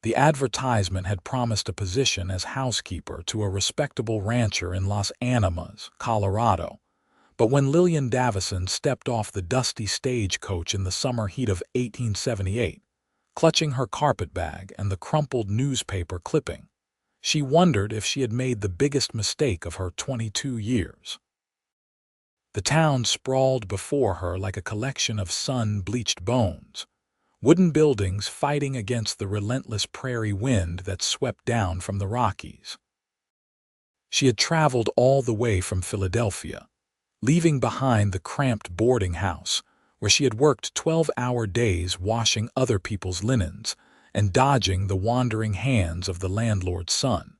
The advertisement had promised a position as housekeeper to a respectable rancher in Las Animas, Colorado. But when Lillian Davison stepped off the dusty stagecoach in the summer heat of 1878, clutching her carpetbag and the crumpled newspaper clipping, she wondered if she had made the biggest mistake of her 22 years. The town sprawled before her like a collection of sun-bleached bones, wooden buildings fighting against the relentless prairie wind that swept down from the Rockies. She had traveled all the way from Philadelphia, leaving behind the cramped boarding house where she had worked 12-hour days washing other people's linens and dodging the wandering hands of the landlord's son.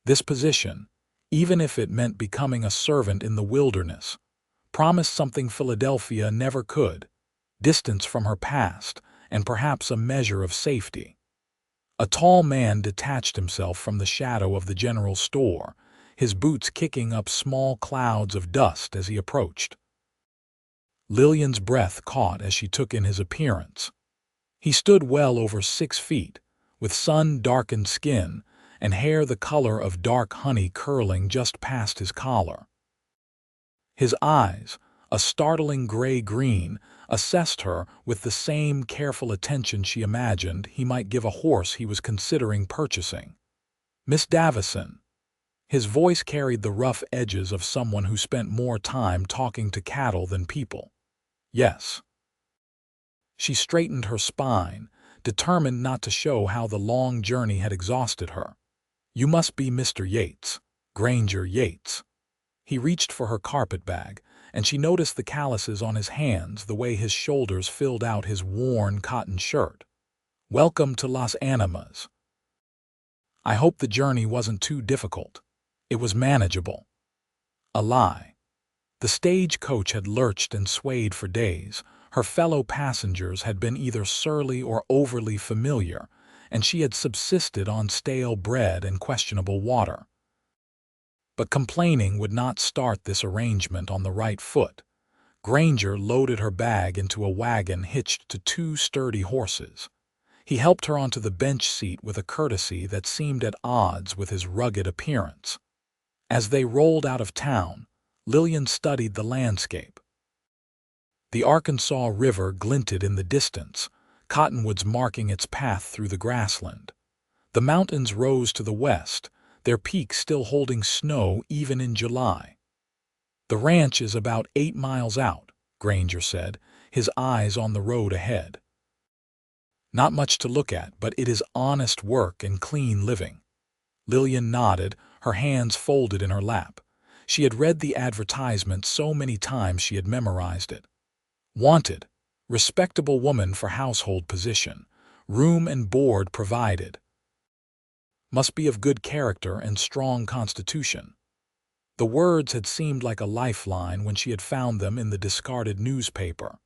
This position, even if it meant becoming a servant in the wilderness, promised something Philadelphia never could: distance from her past and perhaps a measure of safety. A tall man detached himself from the shadow of the general store, his boots kicking up small clouds of dust as he approached. Lillian's breath caught as she took in his appearance. He stood well over 6 feet, with sun-darkened skin and hair the color of dark honey curling just past his collar. His eyes, a startling gray-green, assessed her with the same careful attention she imagined he might give a horse he was considering purchasing. "Miss Davison." His voice carried the rough edges of someone who spent more time talking to cattle than people. "Yes." She straightened her spine, determined not to show how the long journey had exhausted her. "You must be Mr. Yates, Granger Yates." He reached for her carpetbag, and she noticed the calluses on his hands, the way his shoulders filled out his worn cotton shirt. "Welcome to Las Animas." "I hope the journey wasn't too difficult." "It was manageable." A lie. The stagecoach had lurched and swayed for days. Her fellow passengers had been either surly or overly familiar, and she had subsisted on stale bread and questionable water. But complaining would not start this arrangement on the right foot. Granger loaded her bag into a wagon hitched to 2 sturdy horses. He helped her onto the bench seat with a courtesy that seemed at odds with his rugged appearance. As they rolled out of town, Lillian studied the landscape. The Arkansas River glinted in the distance, cottonwoods marking its path through the grassland. The mountains rose to the west, their peaks still holding snow even in July. "The ranch is about 8 miles out," Granger said, his eyes on the road ahead. "Not much to look at, but it is honest work and clean living." Lillian nodded, her hands folded in her lap. She had read the advertisement so many times she had memorized it. "Wanted, respectable woman for household position, room and board provided. Must be of good character and strong constitution." The words had seemed like a lifeline when she had found them in the discarded newspaper.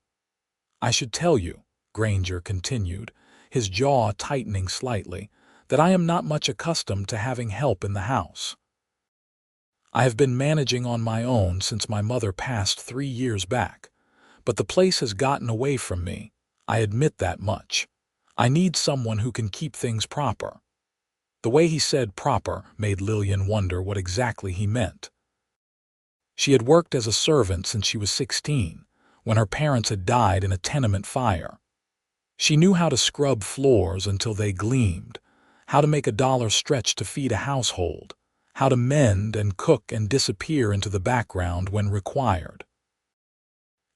"I should tell you," Granger continued, his jaw tightening slightly, "that I am not much accustomed to having help in the house. I have been managing on my own since my mother passed 3 years back, but the place has gotten away from me. I admit that much. I need someone who can keep things proper." The way he said proper made Lillian wonder what exactly he meant. She had worked as a servant since she was 16, when her parents had died in a tenement fire. She knew how to scrub floors until they gleamed, how to make $1 stretch to feed a household, how to mend and cook and disappear into the background when required.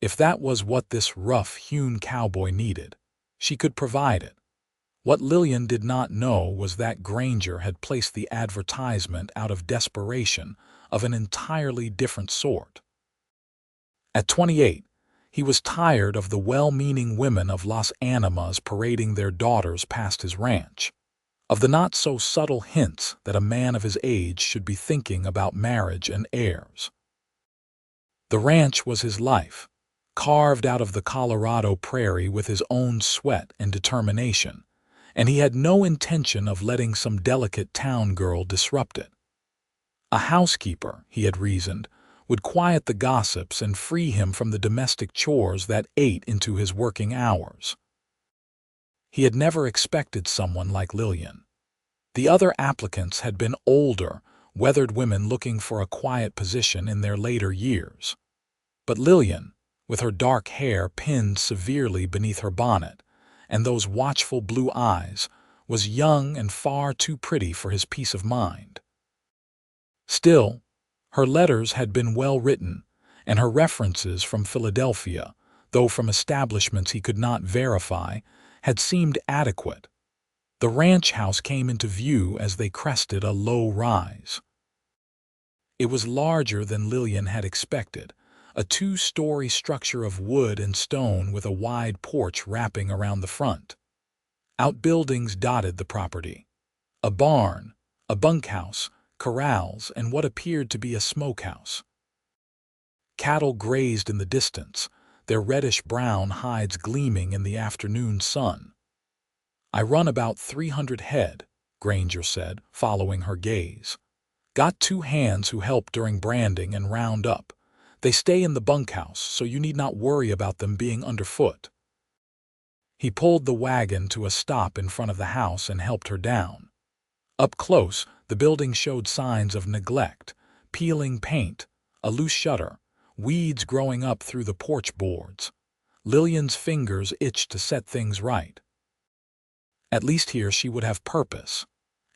If that was what this rough-hewn cowboy needed, she could provide it. What Lillian did not know was that Granger had placed the advertisement out of desperation of an entirely different sort. At 28, he was tired of the well-meaning women of Las Animas parading their daughters past his ranch, of the not-so-subtle hints that a man of his age should be thinking about marriage and heirs. The ranch was his life, carved out of the Colorado prairie with his own sweat and determination, and he had no intention of letting some delicate town girl disrupt it. A housekeeper, he had reasoned, would quiet the gossips and free him from the domestic chores that ate into his working hours. He had never expected someone like Lillian. The other applicants had been older, weathered women looking for a quiet position in their later years. But Lillian, with her dark hair pinned severely beneath her bonnet, and those watchful blue eyes, was young and far too pretty for his peace of mind. Still, her letters had been well written, and her references from Philadelphia, though from establishments he could not verify, had seemed adequate. The ranch house came into view as they crested a low rise. It was larger than Lillian had expected, a two-story structure of wood and stone with a wide porch wrapping around the front. Outbuildings dotted the property. A barn, a bunkhouse, corrals, and what appeared to be a smokehouse. Cattle grazed in the distance, their reddish-brown hides gleaming in the afternoon sun. "I run about 300 head," Granger said, following her gaze. "Got 2 hands who help during branding and round up. They stay in the bunkhouse, so you need not worry about them being underfoot." He pulled the wagon to a stop in front of the house and helped her down. Up close, the building showed signs of neglect: peeling paint, a loose shutter, weeds growing up through the porch boards. Lillian's fingers itched to set things right. At least here she would have purpose,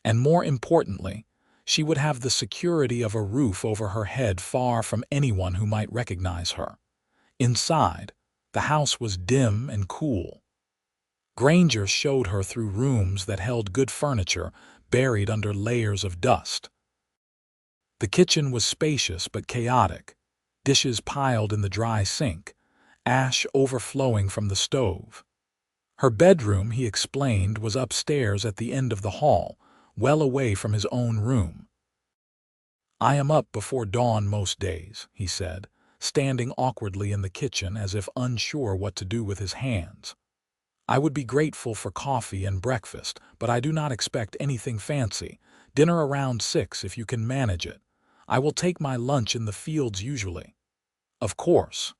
and more importantly, she would have the security of a roof over her head far from anyone who might recognize her. Inside, the house was dim and cool. Granger showed her through rooms that held good furniture buried under layers of dust. The kitchen was spacious but chaotic, dishes piled in the dry sink, ash overflowing from the stove. Her bedroom, he explained, was upstairs at the end of the hall, well away from his own room. "I am up before dawn most days," he said, standing awkwardly in the kitchen as if unsure what to do with his hands. "I would be grateful for coffee and breakfast, but I do not expect anything fancy. Dinner around 6 if you can manage it. I will take my lunch in the fields usually." "Of course."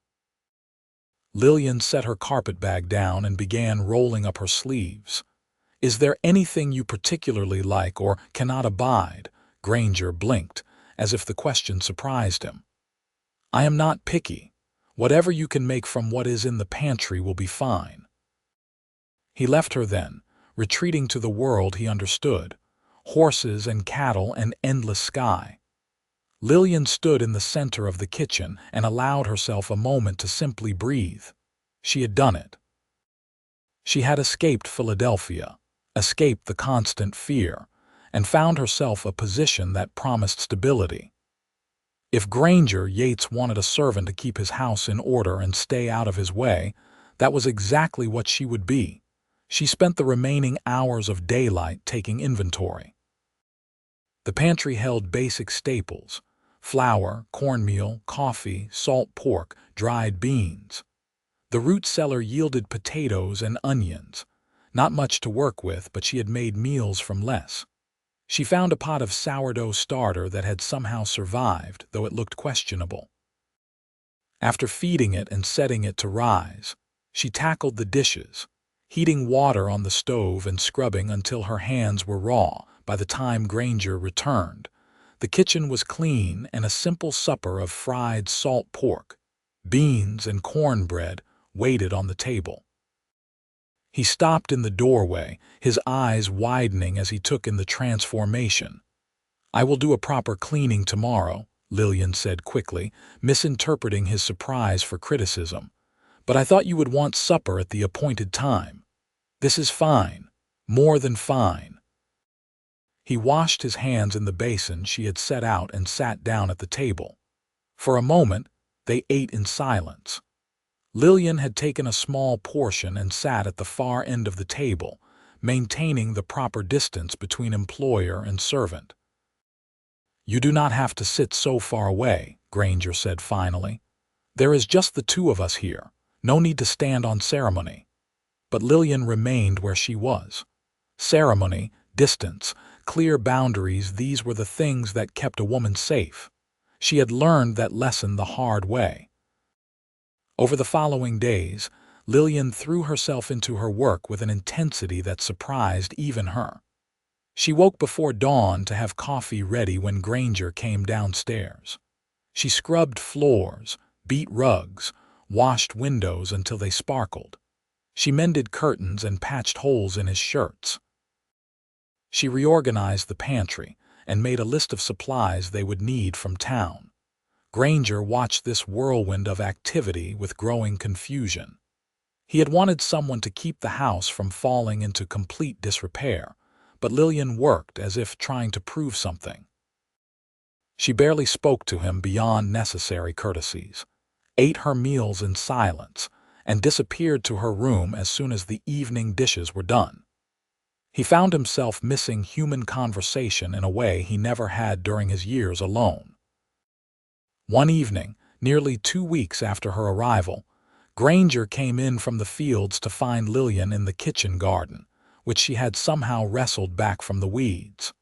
Lillian set her carpetbag down and began rolling up her sleeves. "Is there anything you particularly like or cannot abide?" Granger blinked, as if the question surprised him. "I am not picky. Whatever you can make from what is in the pantry will be fine." He left her then, retreating to the world he understood: horses and cattle and endless sky. Lillian stood in the center of the kitchen and allowed herself a moment to simply breathe. She had done it. She had escaped Philadelphia, escaped the constant fear, and found herself a position that promised stability. If Granger Yates wanted a servant to keep his house in order and stay out of his way, that was exactly what she would be. She spent the remaining hours of daylight taking inventory. The pantry held basic staples: flour, cornmeal, coffee, salt pork, dried beans. The root cellar yielded potatoes and onions. Not much to work with, but she had made meals from less. She found a pot of sourdough starter that had somehow survived, though it looked questionable. After feeding it and setting it to rise, she tackled the dishes, heating water on the stove and scrubbing until her hands were raw by the time Granger returned. The kitchen was clean, and a simple supper of fried salt pork, beans, and cornbread waited on the table. He stopped in the doorway, his eyes widening as he took in the transformation. "I will do a proper cleaning tomorrow," Lillian said quickly, misinterpreting his surprise for criticism. "But I thought you would want supper at the appointed time." "This is fine. More than fine." He washed his hands in the basin she had set out and sat down at the table. For a moment, they ate in silence. Lillian had taken a small portion and sat at the far end of the table, maintaining the proper distance between employer and servant. "You do not have to sit so far away," Granger said finally. "There is just the 2 of us here. No need to stand on ceremony." But Lillian remained where she was. Ceremony, distance, clear boundaries, these were the things that kept a woman safe. She had learned that lesson the hard way. Over the following days, Lillian threw herself into her work with an intensity that surprised even her. She woke before dawn to have coffee ready when Granger came downstairs. She scrubbed floors, beat rugs, washed windows until they sparkled. She mended curtains and patched holes in his shirts. She reorganized the pantry and made a list of supplies they would need from town. Granger watched this whirlwind of activity with growing confusion. He had wanted someone to keep the house from falling into complete disrepair, but Lillian worked as if trying to prove something. She barely spoke to him beyond necessary courtesies, ate her meals in silence, and disappeared to her room as soon as the evening dishes were done. He found himself missing human conversation in a way he never had during his years alone. One evening, nearly 2 weeks after her arrival, Granger came in from the fields to find Lillian in the kitchen garden, which she had somehow wrestled back from the weeds.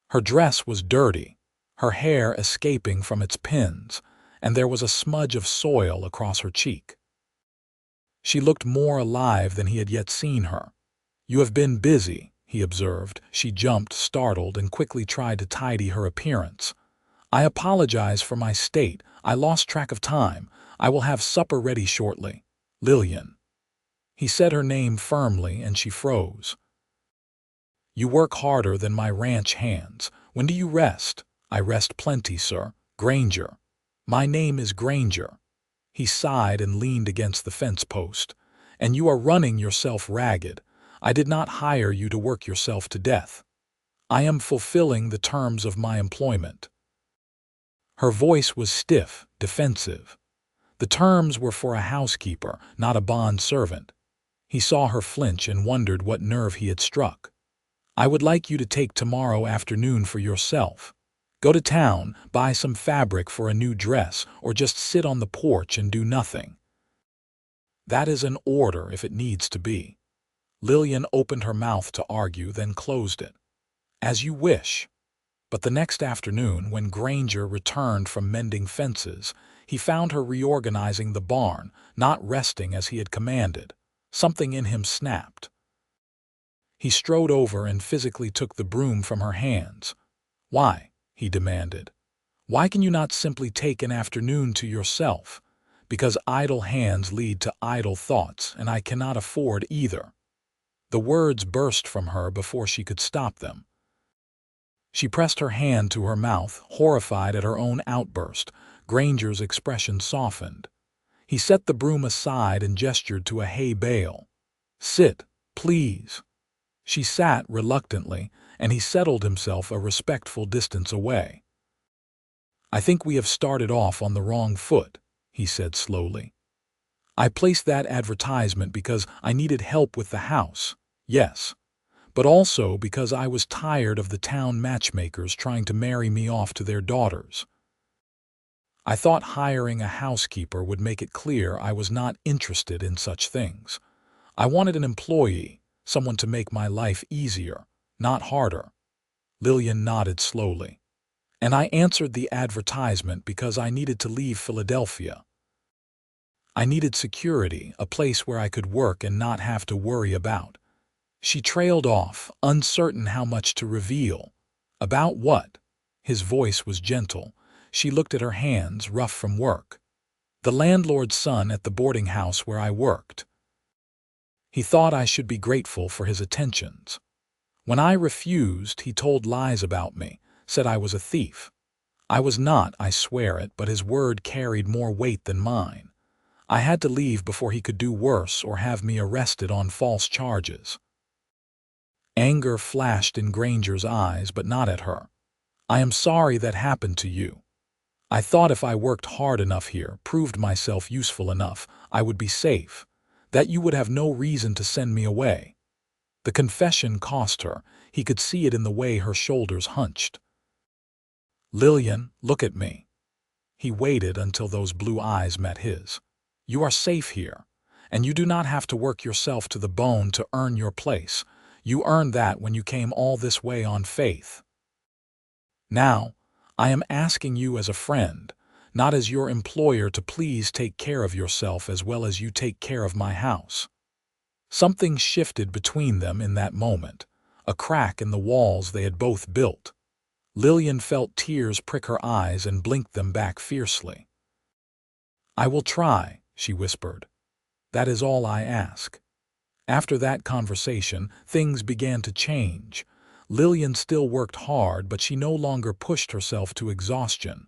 Her dress was dirty, her hair escaping from its pins, and there was a smudge of soil across her cheek. She looked more alive than he had yet seen her. "You have been busy," he observed. She jumped, startled, and quickly tried to tidy her appearance. "I apologize for my state. I lost track of time. I will have supper ready shortly. Lillian." He said her name firmly, and she froze. "You work harder than my ranch hands. When do you rest?" "I rest plenty, sir." "Granger." "My name is Granger." He sighed and leaned against the fence post. "And you are running yourself ragged. I did not hire you to work yourself to death. I am fulfilling the terms of my employment." Her voice was stiff, defensive. The terms were for a housekeeper, not a bond servant. He saw her flinch and wondered what nerve he had struck. "I would like you to take tomorrow afternoon for yourself. Go to town, buy some fabric for a new dress, or just sit on the porch and do nothing." "That is an order if it needs to be." Lillian opened her mouth to argue, then closed it. "As you wish." But the next afternoon, when Granger returned from mending fences, he found her reorganizing the barn, not resting as he had commanded. Something in him snapped. He strode over and physically took the broom from her hands. "Why?" he demanded. "Why can you not simply take an afternoon to yourself?" "Because idle hands lead to idle thoughts, and I cannot afford either." The words burst from her before she could stop them. She pressed her hand to her mouth, horrified at her own outburst. Granger's expression softened. He set the broom aside and gestured to a hay bale. "Sit, please." She sat reluctantly, and he settled himself a respectful distance away. "I think we have started off on the wrong foot," he said slowly. "I placed that advertisement because I needed help with the house, yes, but also because I was tired of the town matchmakers trying to marry me off to their daughters. I thought hiring a housekeeper would make it clear I was not interested in such things. I wanted an employee, someone to make my life easier, not harder." Lillian nodded slowly. "And I answered the advertisement because I needed to leave Philadelphia. I needed security, a place where I could work and not have to worry about." She trailed off, uncertain how much to reveal. "About what?" His voice was gentle. She looked at her hands, rough from work. "The landlord's son at the boarding house where I worked. He thought I should be grateful for his attentions. When I refused, he told lies about me, said I was a thief. I was not, I swear it, but his word carried more weight than mine. I had to leave before he could do worse or have me arrested on false charges." Anger flashed in Granger's eyes, but not at her. "I am sorry that happened to you. I thought if I worked hard enough here, proved myself useful enough, I would be safe, that you would have no reason to send me away." The confession cost her. He could see it in the way her shoulders hunched. "Lillian, look at me." He waited until those blue eyes met his. "You are safe here, and you do not have to work yourself to the bone to earn your place. You earned that when you came all this way on faith. Now, I am asking you as a friend, not as your employer to please take care of yourself as well as you take care of my house." Something shifted between them in that moment, a crack in the walls they had both built. Lillian felt tears prick her eyes and blinked them back fiercely. "I will try," she whispered. "That is all I ask." After that conversation, things began to change. Lillian still worked hard, but she no longer pushed herself to exhaustion.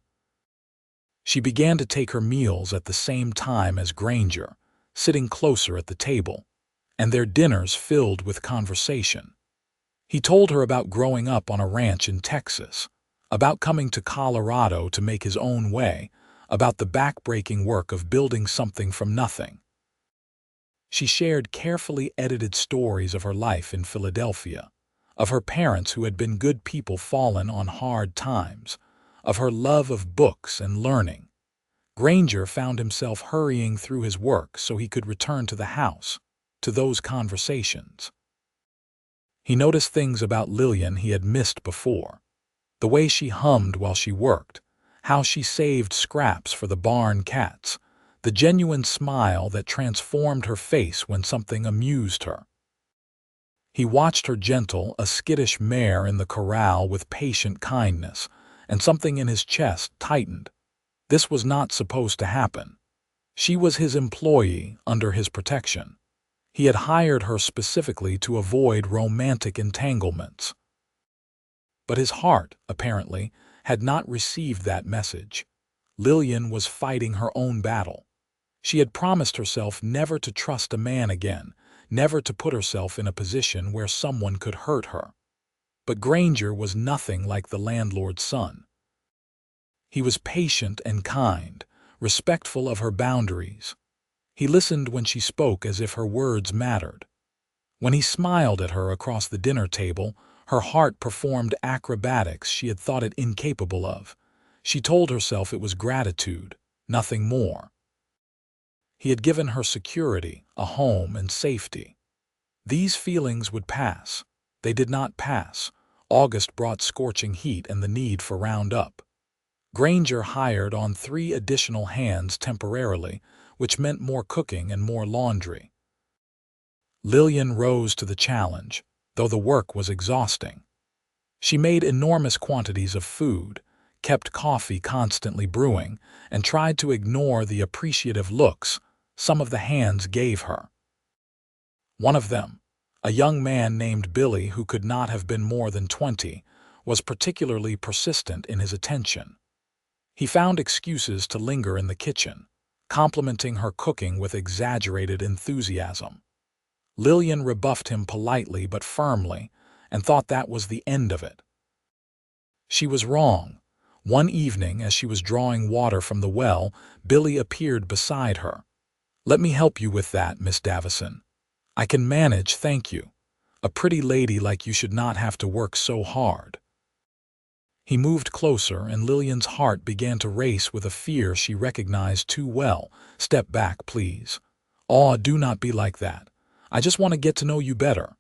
She began to take her meals at the same time as Granger, sitting closer at the table, and their dinners filled with conversation. He told her about growing up on a ranch in Texas, about coming to Colorado to make his own way, about the back-breaking work of building something from nothing. She shared carefully edited stories of her life in Philadelphia, of her parents who had been good people fallen on hard times, of her love of books and learning. Granger found himself hurrying through his work so he could return to the house, to those conversations. He noticed things about Lillian he had missed before. The way she hummed while she worked, how she saved scraps for the barn cats, the genuine smile that transformed her face when something amused her. He watched her gentle, a skittish mare in the corral with patient kindness, and something in his chest tightened. This was not supposed to happen. She was his employee under his protection. He had hired her specifically to avoid romantic entanglements. But his heart, apparently, had not received that message. Lillian was fighting her own battle. She had promised herself never to trust a man again, never to put herself in a position where someone could hurt her. But Granger was nothing like the landlord's son. He was patient and kind, respectful of her boundaries. He listened when she spoke as if her words mattered. When he smiled at her across the dinner table, her heart performed acrobatics she had thought it incapable of. She told herself it was gratitude, nothing more. He had given her security, a home, and safety. These feelings would pass. They did not pass. August brought scorching heat and the need for roundup. Granger hired on 3 additional hands temporarily, which meant more cooking and more laundry. Lillian rose to the challenge, though the work was exhausting. She made enormous quantities of food, kept coffee constantly brewing, and tried to ignore the appreciative looks some of the hands gave her. One of them, a young man named Billy who could not have been more than 20, was particularly persistent in his attention. He found excuses to linger in the kitchen, complimenting her cooking with exaggerated enthusiasm. Lillian rebuffed him politely but firmly, and thought that was the end of it. She was wrong. One evening, as she was drawing water from the well, Billy appeared beside her. "Let me help you with that, Miss Davison. I can manage, thank you. A pretty lady like you should not have to work so hard." He moved closer, and Lillian's heart began to race with a fear she recognized too well. "Step back, please. Oh, do not be like that. I just want to get to know you better."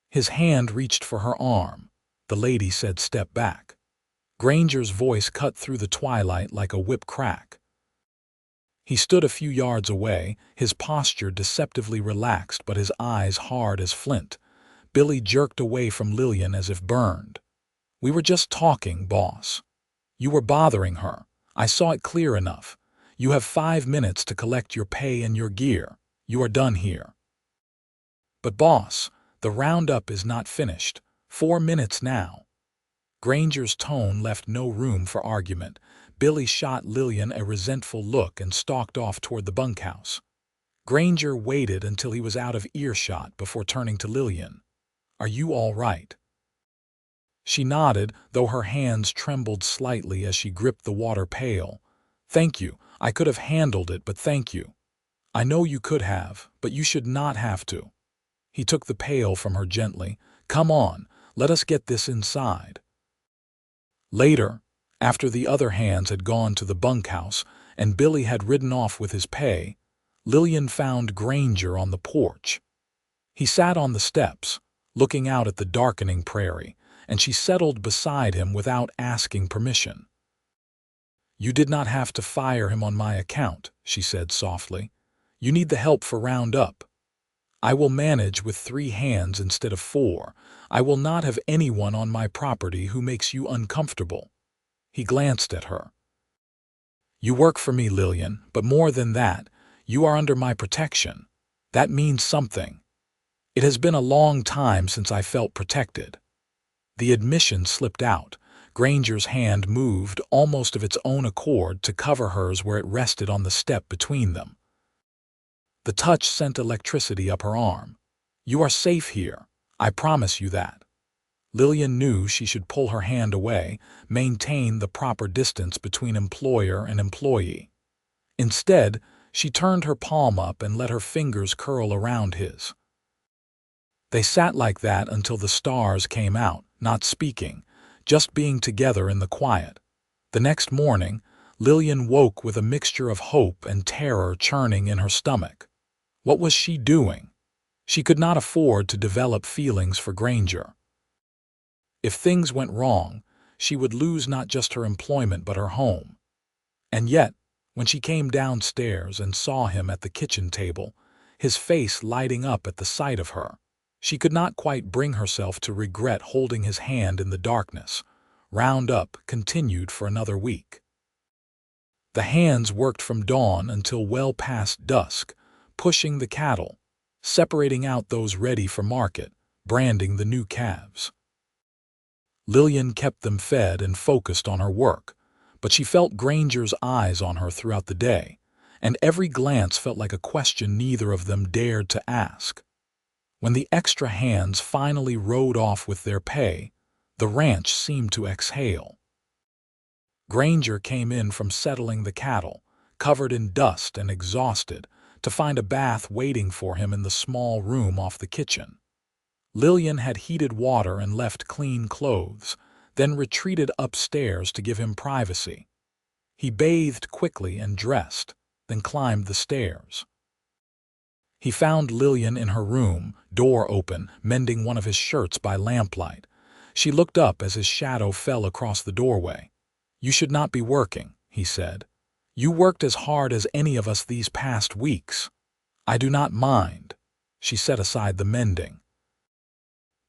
His hand reached for her arm. The lady said, "Step back." Granger's voice cut through the twilight like a whip crack. He stood a few yards away, his posture deceptively relaxed but his eyes hard as flint. Billy jerked away from Lillian as if burned. "We were just talking, boss. You were bothering her. I saw it clear enough. You have 5 minutes to collect your pay and your gear. You are done here." "But boss, the roundup is not finished. 4 minutes now." Granger's tone left no room for argument. Billy shot Lillian a resentful look and stalked off toward the bunkhouse. Granger waited until he was out of earshot before turning to Lillian. "Are you all right?" She nodded, though her hands trembled slightly as she gripped the water pail. "Thank you. I could have handled it, but thank you." "I know you could have, but you should not have to." He took the pail from her gently. "Come on, let us get this inside." Later, after the other hands had gone to the bunkhouse and Billy had ridden off with his pay, Lillian found Granger on the porch. He sat on the steps, looking out at the darkening prairie, and she settled beside him without asking permission. "You did not have to fire him on my account," she said softly. "You need the help for Roundup. I will manage with 3 hands instead of 4. I will not have anyone on my property who makes you uncomfortable." He glanced at her. "You work for me, Lillian, but more than that, you are under my protection. That means something. It has been a long time since I felt protected." The admission slipped out. Granger's hand moved almost of its own accord to cover hers where it rested on the step between them. The touch sent electricity up her arm. "You are safe here. I promise you that." Lillian knew she should pull her hand away, maintain the proper distance between employer and employee. Instead, she turned her palm up and let her fingers curl around his. They sat like that until the stars came out, not speaking, just being together in the quiet. The next morning, Lillian woke with a mixture of hope and terror churning in her stomach. What was she doing? She could not afford to develop feelings for Granger. If things went wrong, she would lose not just her employment but her home. And yet, when she came downstairs and saw him at the kitchen table, his face lighting up at the sight of her, she could not quite bring herself to regret holding his hand in the darkness. Roundup continued for another week. The hands worked from dawn until well past dusk, pushing the cattle, separating out those ready for market, branding the new calves. Lillian kept them fed and focused on her work, but she felt Granger's eyes on her throughout the day, and every glance felt like a question neither of them dared to ask. When the extra hands finally rode off with their pay, the ranch seemed to exhale. Granger came in from settling the cattle, covered in dust and exhausted, to find a bath waiting for him in the small room off the kitchen. Lillian had heated water and left clean clothes, then retreated upstairs to give him privacy. He bathed quickly and dressed, then climbed the stairs. He found Lillian in her room, door open, mending one of his shirts by lamplight. She looked up as his shadow fell across the doorway. "You should not be working," he said. "You worked as hard as any of us these past weeks." "I do not mind." She set aside the mending.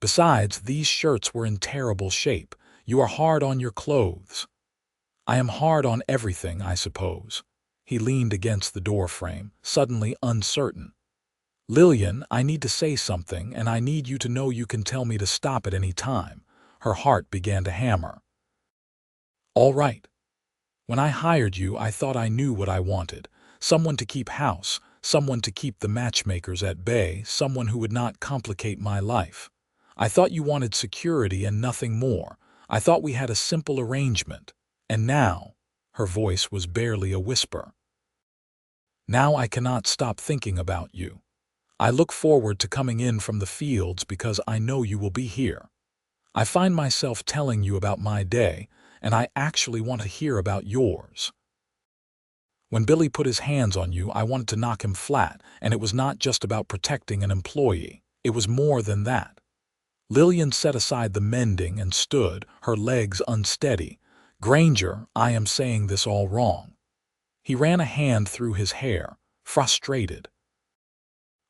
"Besides, these shirts were in terrible shape. You are hard on your clothes." "I am hard on everything, I suppose." He leaned against the doorframe, suddenly uncertain. "Lillian, I need to say something, and I need you to know you can tell me to stop at any time." Her heart began to hammer. "All right. When I hired you, I thought I knew what I wanted. Someone to keep house, someone to keep the matchmakers at bay, someone who would not complicate my life. I thought you wanted security and nothing more. I thought we had a simple arrangement. And now," her voice was barely a whisper, "now I cannot stop thinking about you. I look forward to coming in from the fields because I know you will be here. I find myself telling you about my day, and I actually want to hear about yours. When Billy put his hands on you, I wanted to knock him flat, and it was not just about protecting an employee. It was more than that." Lillian set aside the mending and stood, her legs unsteady. "Granger, I am saying this all wrong." He ran a hand through his hair, frustrated.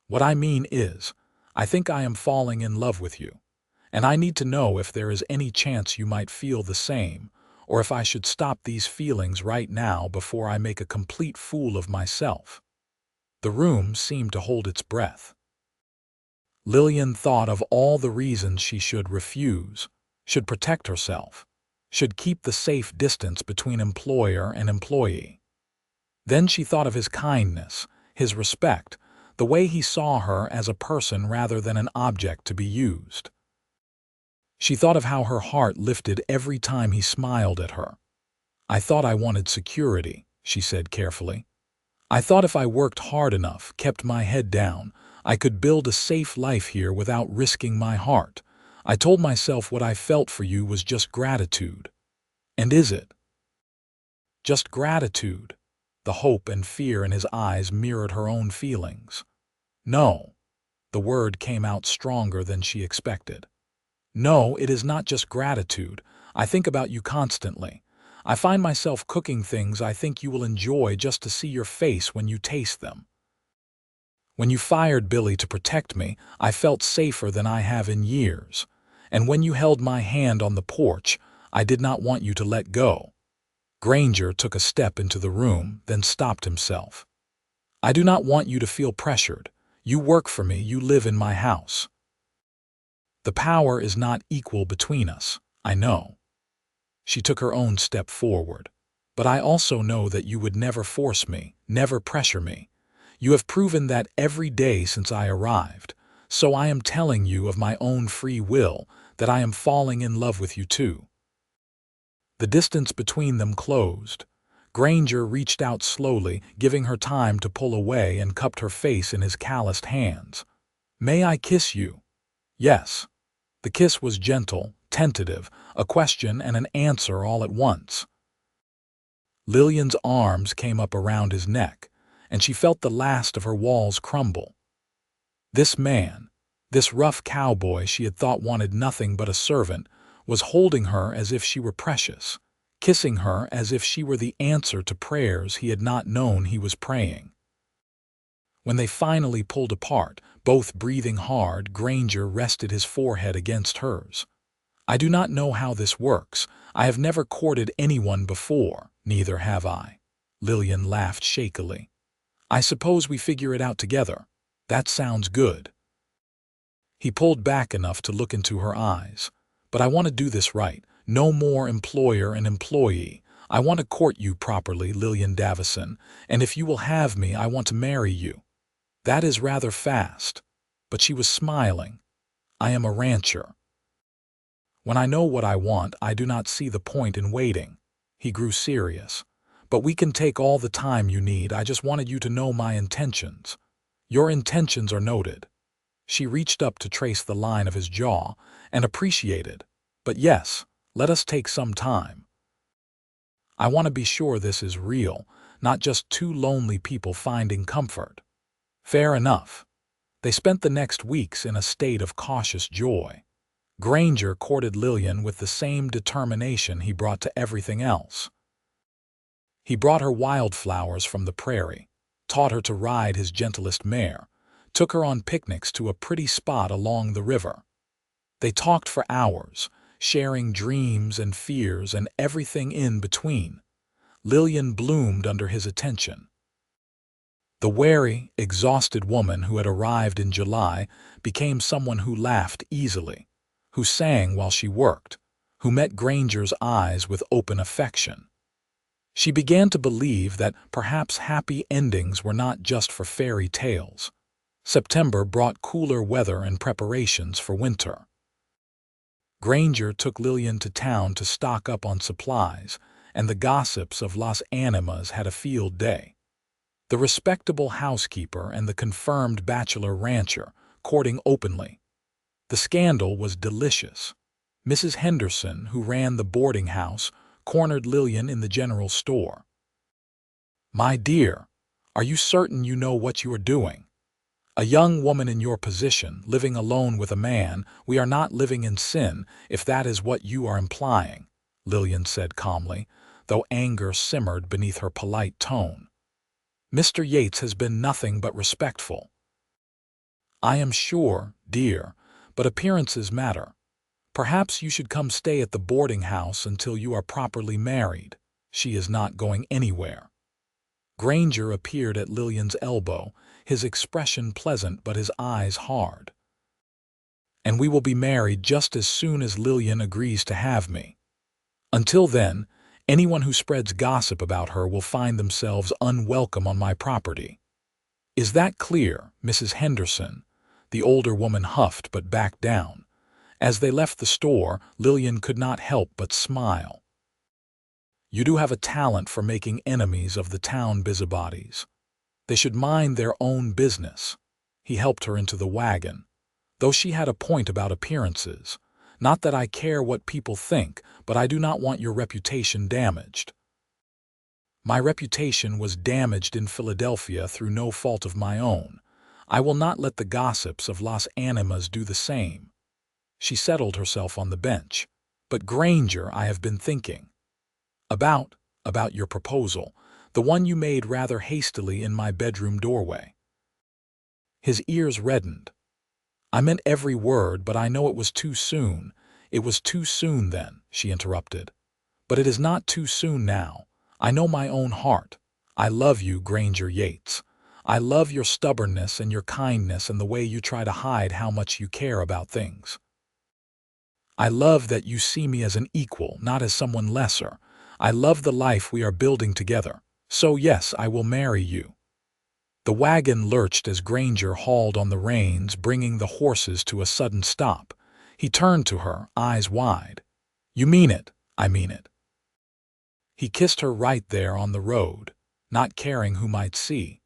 "What I mean is, I think I am falling in love with you, and I need to know if there is any chance you might feel the same, or if I should stop these feelings right now before I make a complete fool of myself." The room seemed to hold its breath. Lillian thought of all the reasons she should refuse, should protect herself, should keep the safe distance between employer and employee. Then she thought of his kindness, his respect, the way he saw her as a person rather than an object to be used. She thought of how her heart lifted every time he smiled at her. "I thought I wanted security," she said carefully. "I thought if I worked hard enough, kept my head down, I could build a safe life here without risking my heart. I told myself what I felt for you was just gratitude." "And is it? Just gratitude?" The hope and fear in his eyes mirrored her own feelings. "No." The word came out stronger than she expected. "No, it is not just gratitude. I think about you constantly. I find myself cooking things I think you will enjoy just to see your face when you taste them. When you fired Billy to protect me, I felt safer than I have in years. And when you held my hand on the porch, I did not want you to let go." Granger took a step into the room, then stopped himself. "I do not want you to feel pressured. You work for me, you live in my house. The power is not equal between us, I know." She took her own step forward. "But I also know that you would never force me, never pressure me. You have proven that every day since I arrived, so I am telling you of my own free will that I am falling in love with you too." The distance between them closed. Granger reached out slowly, giving her time to pull away, and cupped her face in his calloused hands. "May I kiss you?" "Yes." The kiss was gentle, tentative, a question and an answer all at once. Lillian's arms came up around his neck, and she felt the last of her walls crumble. This man, this rough cowboy she had thought wanted nothing but a servant, was holding her as if she were precious, kissing her as if she were the answer to prayers he had not known he was praying. When they finally pulled apart, both breathing hard, Granger rested his forehead against hers. "I do not know how this works. I have never courted anyone before, neither have I." Lillian laughed shakily. "I suppose we figure it out together. That sounds good." He pulled back enough to look into her eyes. "But I want to do this right. No more employer and employee. I want to court you properly, Lillian Davison, and if you will have me, I want to marry you." "That is rather fast." But she was smiling. "I am a rancher. When I know what I want, I do not see the point in waiting." He grew serious. "But we can take all the time you need. I just wanted you to know my intentions." "Your intentions are noted." She reached up to trace the line of his jaw, and appreciated. "But yes, let us take some time. I want to be sure this is real, not just two lonely people finding comfort." "Fair enough." They spent the next weeks in a state of cautious joy. Granger courted Lillian with the same determination he brought to everything else. He brought her wildflowers from the prairie, taught her to ride his gentlest mare, took her on picnics to a pretty spot along the river. They talked for hours, sharing dreams and fears and everything in between. Lillian bloomed under his attention. The wary, exhausted woman who had arrived in July became someone who laughed easily, who sang while she worked, who met Granger's eyes with open affection. She began to believe that perhaps happy endings were not just for fairy tales. September brought cooler weather and preparations for winter. Granger took Lillian to town to stock up on supplies, and the gossips of Las Animas had a field day. The respectable housekeeper and the confirmed bachelor rancher courting openly. The scandal was delicious. Mrs. Henderson, who ran the boarding house, cornered Lillian in the general store. "My dear, are you certain you know what you are doing? A young woman in your position, living alone with a man, we are not living in sin, if that is what you are implying," Lillian said calmly, though anger simmered beneath her polite tone. "Mr. Yates has been nothing but respectful." "I am sure, dear, but appearances matter. Perhaps you should come stay at the boarding house until you are properly married. She is not going anywhere." Granger appeared at Lillian's elbow, his expression pleasant but his eyes hard. "And we will be married just as soon as Lillian agrees to have me. Until then, anyone who spreads gossip about her will find themselves unwelcome on my property. Is that clear, Mrs. Henderson?" The older woman huffed but backed down. As they left the store, Lillian could not help but smile. "You do have a talent for making enemies of the town busybodies. They should mind their own business." He helped her into the wagon. "Though she had a point about appearances. Not that I care what people think, but I do not want your reputation damaged." "My reputation was damaged in Philadelphia through no fault of my own. I will not let the gossips of Las Animas do the same." She settled herself on the bench. "But Granger, I have been thinking." About, about your proposal, the one you made rather hastily in my bedroom doorway. His ears reddened. I meant every word, but I know it was too soon. It was too soon then, she interrupted. But it is not too soon now. I know my own heart. I love you, Granger Yates. I love your stubbornness and your kindness and the way you try to hide how much you care about things. I love that you see me as an equal, not as someone lesser. I love the life we are building together. So yes, I will marry you. The wagon lurched as Granger hauled on the reins, bringing the horses to a sudden stop. He turned to her, eyes wide. You mean it? I mean it. He kissed her right there on the road, not caring who might see.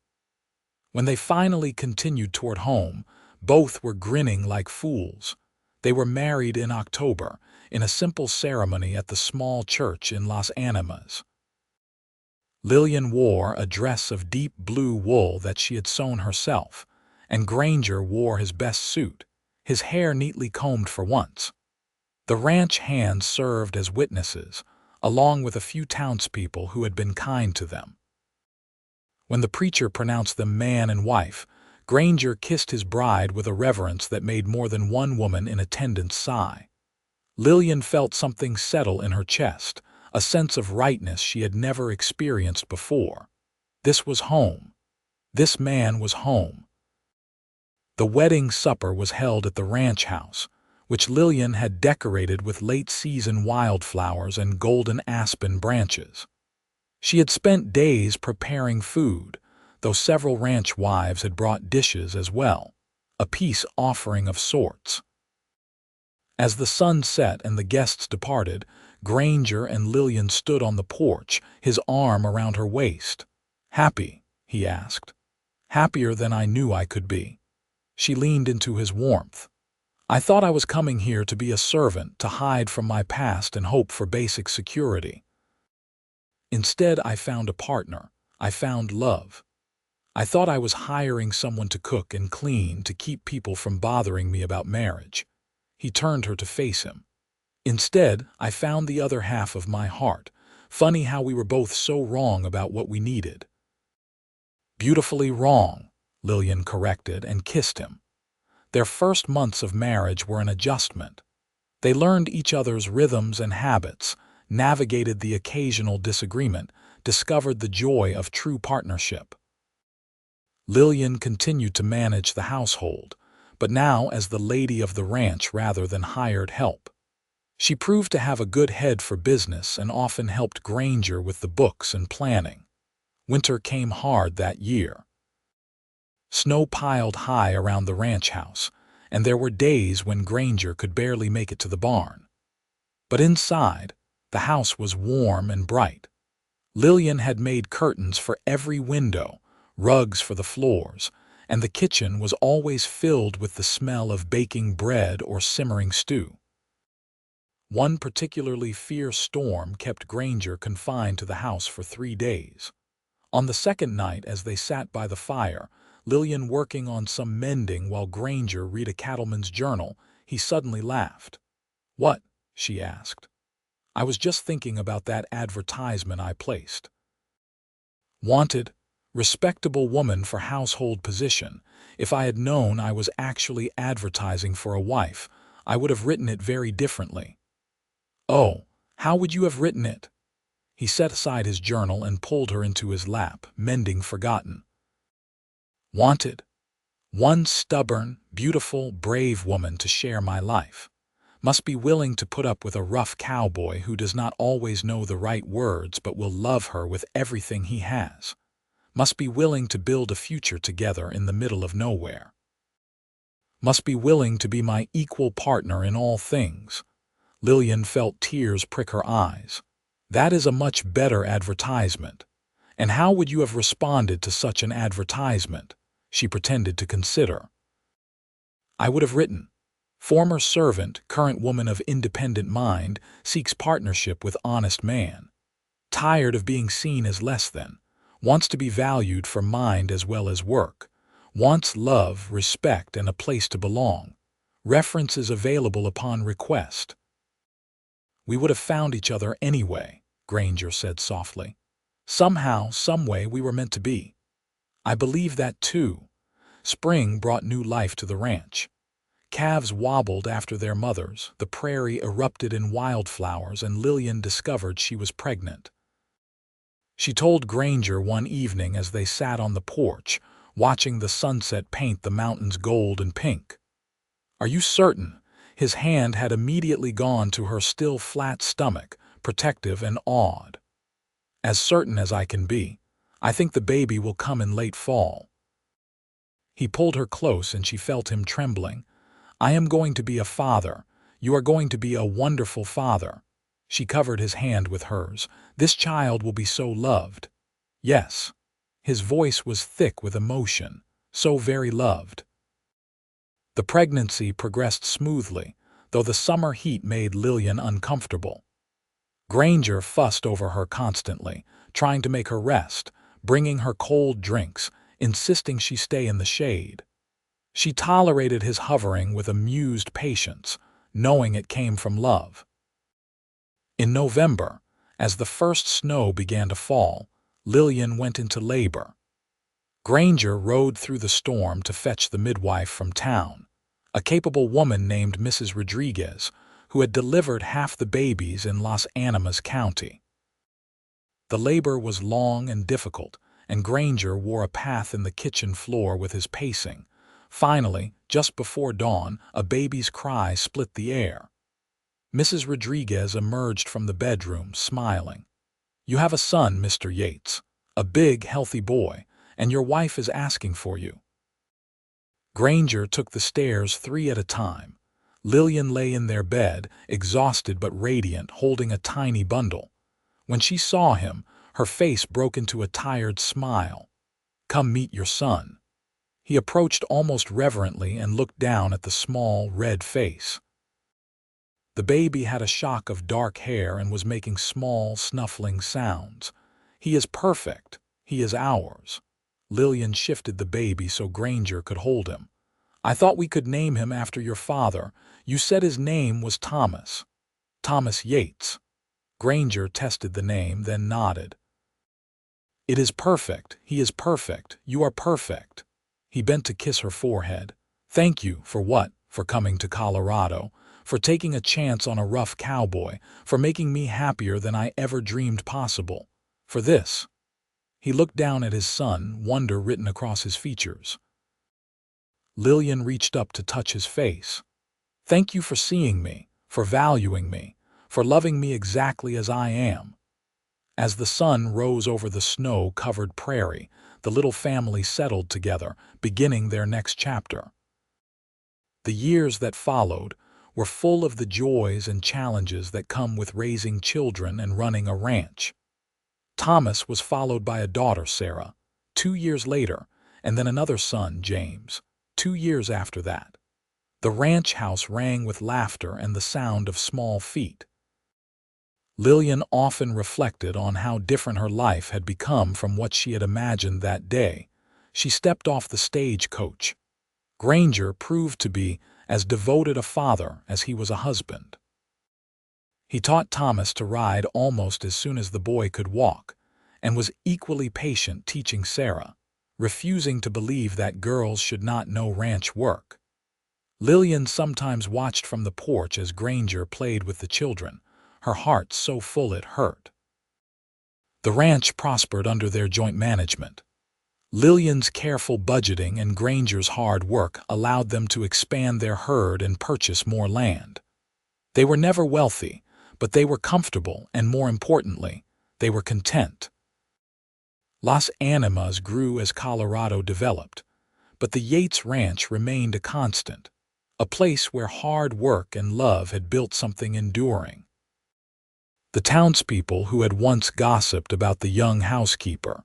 When they finally continued toward home, both were grinning like fools. They were married in October, in a simple ceremony at the small church in Las Animas. Lillian wore a dress of deep blue wool that she had sewn herself, and Granger wore his best suit, his hair neatly combed for once. The ranch hands served as witnesses, along with a few townspeople who had been kind to them. When the preacher pronounced them man and wife, Granger kissed his bride with a reverence that made more than one woman in attendance sigh. Lillian felt something settle in her chest, a sense of rightness she had never experienced before. This was home. This man was home. The wedding supper was held at the ranch house, which Lillian had decorated with late-season wildflowers and golden aspen branches. She had spent days preparing food, though several ranch wives had brought dishes as well, a peace offering of sorts. As the sun set and the guests departed, Granger and Lillian stood on the porch, his arm around her waist. "Happy?" he asked. "Happier than I knew I could be." She leaned into his warmth. "I thought I was coming here to be a servant, to hide from my past and hope for basic security. Instead, I found a partner. I found love. I thought I was hiring someone to cook and clean, to keep people from bothering me about marriage." He turned her to face him. "Instead, I found the other half of my heart. Funny how we were both so wrong about what we needed." "Beautifully wrong," Lillian corrected and kissed him. Their first months of marriage were an adjustment. They learned each other's rhythms and habits, navigated the occasional disagreement, discovered the joy of true partnership. Lillian continued to manage the household, but now as the lady of the ranch rather than hired help. She proved to have a good head for business and often helped Granger with the books and planning. Winter came hard that year. Snow piled high around the ranch house, and there were days when Granger could barely make it to the barn. But inside, the house was warm and bright. Lillian had made curtains for every window, rugs for the floors, and the kitchen was always filled with the smell of baking bread or simmering stew. One particularly fierce storm kept Granger confined to the house for 3 days. On the second night, as they sat by the fire, Lillian working on some mending while Granger read a cattleman's journal, he suddenly laughed. "What?" she asked. "I was just thinking about that advertisement I placed. Wanted, respectable woman for household position. If I had known I was actually advertising for a wife, I would have written it very differently." "Oh, how would you have written it?" He set aside his journal and pulled her into his lap, mending forgotten. "Wanted, one stubborn, beautiful, brave woman to share my life. Must be willing to put up with a rough cowboy who does not always know the right words but will love her with everything he has. Must be willing to build a future together in the middle of nowhere. Must be willing to be my equal partner in all things." Lillian felt tears prick her eyes. "That is a much better advertisement. And how would you have responded to such an advertisement?" She pretended to consider. "I would have written, former servant, current woman of independent mind, seeks partnership with honest man. Tired of being seen as less than. Wants to be valued for mind as well as work. Wants love, respect, and a place to belong. References available upon request." "We would have found each other anyway," Granger said softly. Somehow, someway, we were meant to be. I believe that too. Spring brought new life to the ranch. Calves wobbled after their mothers, the prairie erupted in wildflowers, and Lillian discovered she was pregnant. She told Granger one evening as they sat on the porch, watching the sunset paint the mountains gold and pink. "Are you certain?" His hand had immediately gone to her still flat stomach, protective and awed. "As certain as I can be. I think the baby will come in late fall." He pulled her close and she felt him trembling. "I am going to be a father. You are going to be a wonderful father." She covered his hand with hers. "This child will be so loved." "Yes." His voice was thick with emotion. "So very loved." The pregnancy progressed smoothly, though the summer heat made Lillian uncomfortable. Granger fussed over her constantly, trying to make her rest, bringing her cold drinks, insisting she stay in the shade. She tolerated his hovering with amused patience, knowing it came from love. In November, as the first snow began to fall, Lillian went into labor. Granger rode through the storm to fetch the midwife from town, a capable woman named Mrs. Rodriguez, who had delivered half the babies in Las Animas County. The labor was long and difficult, and Granger wore a path in the kitchen floor with his pacing. Finally, just before dawn, a baby's cry split the air. Mrs. Rodriguez emerged from the bedroom, smiling. "You have a son, Mr. Yates, a big, healthy boy, and your wife is asking for you." Granger took the stairs 3 at a time. Lillian lay in their bed, exhausted but radiant, holding a tiny bundle. When she saw him, her face broke into a tired smile. "Come meet your son." He approached almost reverently and looked down at the small, red face. The baby had a shock of dark hair and was making small, snuffling sounds. "He is perfect. He is ours." Lillian shifted the baby so Granger could hold him. "I thought we could name him after your father. You said his name was Thomas." "Thomas Yates." Granger tested the name, then nodded. "It is perfect. He is perfect. You are perfect." He bent to kiss her forehead. "Thank you for what? For coming to Colorado, for taking a chance on a rough cowboy, for making me happier than I ever dreamed possible. For this." He looked down at his son, wonder written across his features. Lillian reached up to touch his face. "Thank you for seeing me, for valuing me, for loving me exactly as I am." As the sun rose over the snow-covered prairie, the little family settled together, beginning their next chapter. The years that followed were full of the joys and challenges that come with raising children and running a ranch. Thomas was followed by a daughter, Sarah, 2 years later, and then another son, James, 2 years after that. The ranch house rang with laughter and the sound of small feet. Lillian often reflected on how different her life had become from what she had imagined that day. She stepped off the stagecoach. Granger proved to be as devoted a father as he was a husband. He taught Thomas to ride almost as soon as the boy could walk, and was equally patient teaching Sarah, refusing to believe that girls should not know ranch work. Lillian sometimes watched from the porch as Granger played with the children, her heart so full it hurt. The ranch prospered under their joint management. Lillian's careful budgeting and Granger's hard work allowed them to expand their herd and purchase more land. They were never wealthy, but they were comfortable and, more importantly, they were content. Las Animas grew as Colorado developed, but the Yates Ranch remained a constant, a place where hard work and love had built something enduring. The townspeople who had once gossiped about the young housekeeper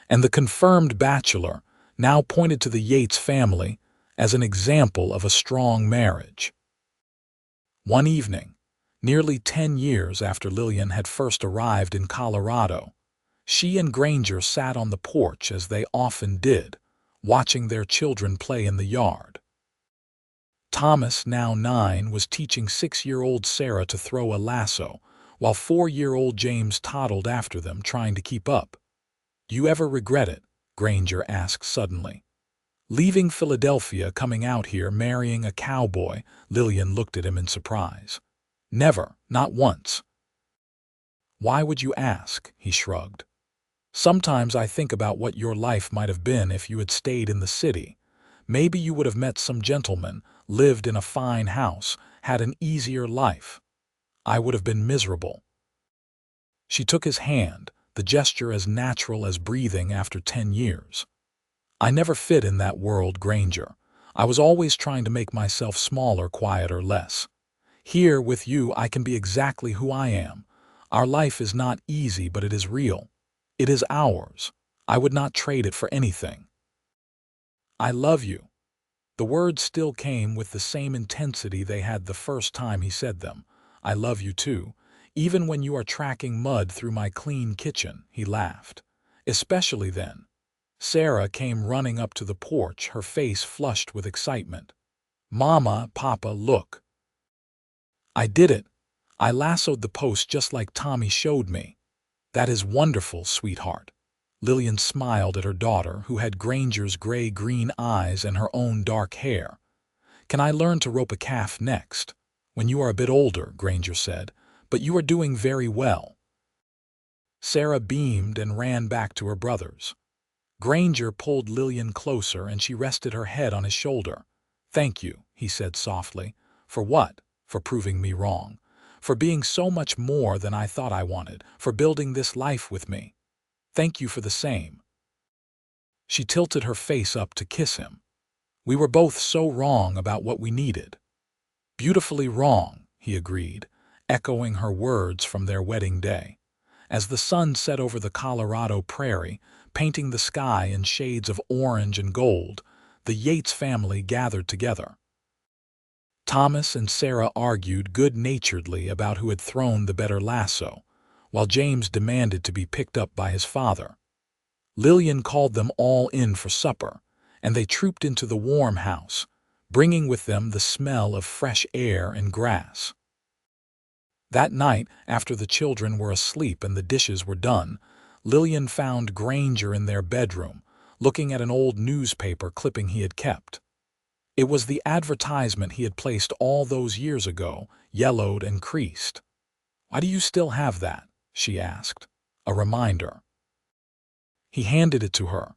and the confirmed bachelor now pointed to the Yates family as an example of a strong marriage. One evening, nearly 10 years after Lillian had first arrived in Colorado, she and Granger sat on the porch as they often did, watching their children play in the yard. Thomas, now 9, was teaching 6-year-old Sarah to throw a lasso, while 4-year-old James toddled after them trying to keep up. "Do you ever regret it?" Granger asked suddenly. "Leaving Philadelphia, coming out here, marrying a cowboy?" Lillian looked at him in surprise. "Never, not once." "Why would you ask?" He shrugged. "Sometimes I think about what your life might have been if you had stayed in the city. Maybe you would have met some gentleman, lived in a fine house, had an easier life. I would have been miserable." She took his hand, the gesture as natural as breathing after 10 years. "I never fit in that world, Granger. I was always trying to make myself smaller, quieter, less. Here, with you, I can be exactly who I am. Our life is not easy, but it is real. It is ours. I would not trade it for anything." "I love you." The words still came with the same intensity they had the first time he said them. "I love you too. Even when you are tracking mud through my clean kitchen," he laughed. "Especially then." Sarah came running up to the porch, her face flushed with excitement. "Mama, Papa, look. I did it. I lassoed the post just like Tommy showed me." "That is wonderful, sweetheart." Lillian smiled at her daughter, who had Granger's gray-green eyes and her own dark hair. "Can I learn to rope a calf next?" "When you are a bit older," Granger said, "but you are doing very well." Sarah beamed and ran back to her brothers. Granger pulled Lillian closer and she rested her head on his shoulder. "Thank you," he said softly. "For what?" "For proving me wrong. For being so much more than I thought I wanted. For building this life with me. Thank you for the same." She tilted her face up to kiss him. "We were both so wrong about what we needed." "Beautifully wrong," he agreed, echoing her words from their wedding day. As the sun set over the Colorado prairie, painting the sky in shades of orange and gold, the Yates family gathered together. Thomas and Sarah argued good-naturedly about who had thrown the better lasso, while James demanded to be picked up by his father. Lillian called them all in for supper, and they trooped into the warm house, bringing with them the smell of fresh air and grass. That night, after the children were asleep and the dishes were done, Lillian found Granger in their bedroom, looking at an old newspaper clipping he had kept. It was the advertisement he had placed all those years ago, yellowed and creased. "Why do you still have that?" she asked. "A reminder." He handed it to her.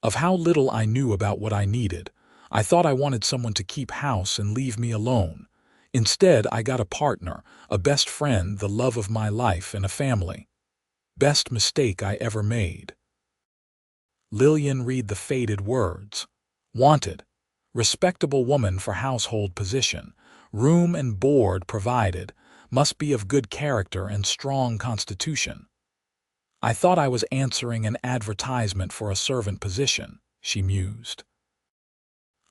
"Of how little I knew about what I needed. I thought I wanted someone to keep house and leave me alone. Instead, I got a partner, a best friend, the love of my life, and a family. Best mistake I ever made." Lillian read the faded words. "Wanted. Respectable woman for household position. Room and board provided. Must be of good character and strong constitution." "I thought I was answering an advertisement for a servant position," she mused.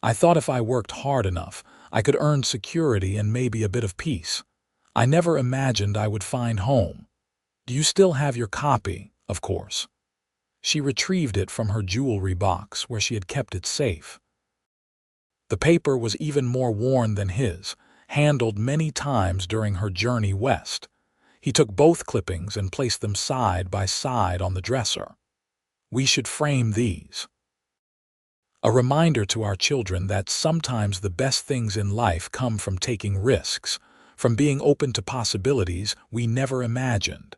"I thought if I worked hard enough, I could earn security and maybe a bit of peace. I never imagined I would find home. Do you still have your copy, of course?" She retrieved it from her jewelry box where she had kept it safe. The paper was even more worn than his, handled many times during her journey west. He took both clippings and placed them side by side on the dresser. "We should frame these. A reminder to our children that sometimes the best things in life come from taking risks, from being open to possibilities we never imagined,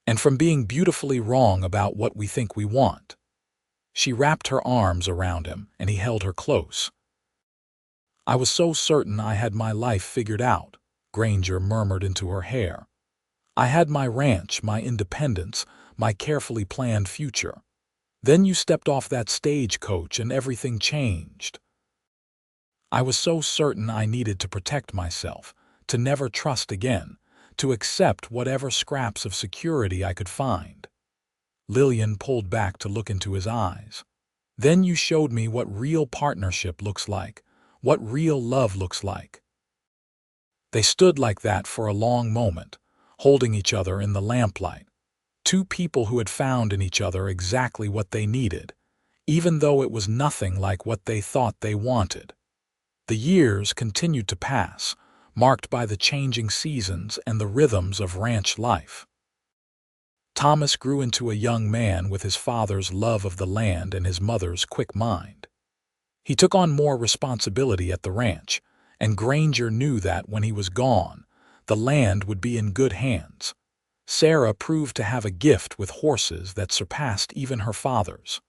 and from being beautifully wrong about what we think we want." She wrapped her arms around him, and he held her close. "I was so certain I had my life figured out," Granger murmured into her hair. "I had my ranch, my independence, my carefully planned future. Then you stepped off that stagecoach and everything changed. I was so certain I needed to protect myself, to never trust again, to accept whatever scraps of security I could find." Lillian pulled back to look into his eyes. "Then you showed me what real partnership looks like, what real love looks like." They stood like that for a long moment, holding each other in the lamplight. Two people who had found in each other exactly what they needed, even though it was nothing like what they thought they wanted. The years continued to pass, marked by the changing seasons and the rhythms of ranch life. Thomas grew into a young man with his father's love of the land and his mother's quick mind. He took on more responsibility at the ranch, and Granger knew that when he was gone, the land would be in good hands. Sarah proved to have a gift with horses that surpassed even her father's.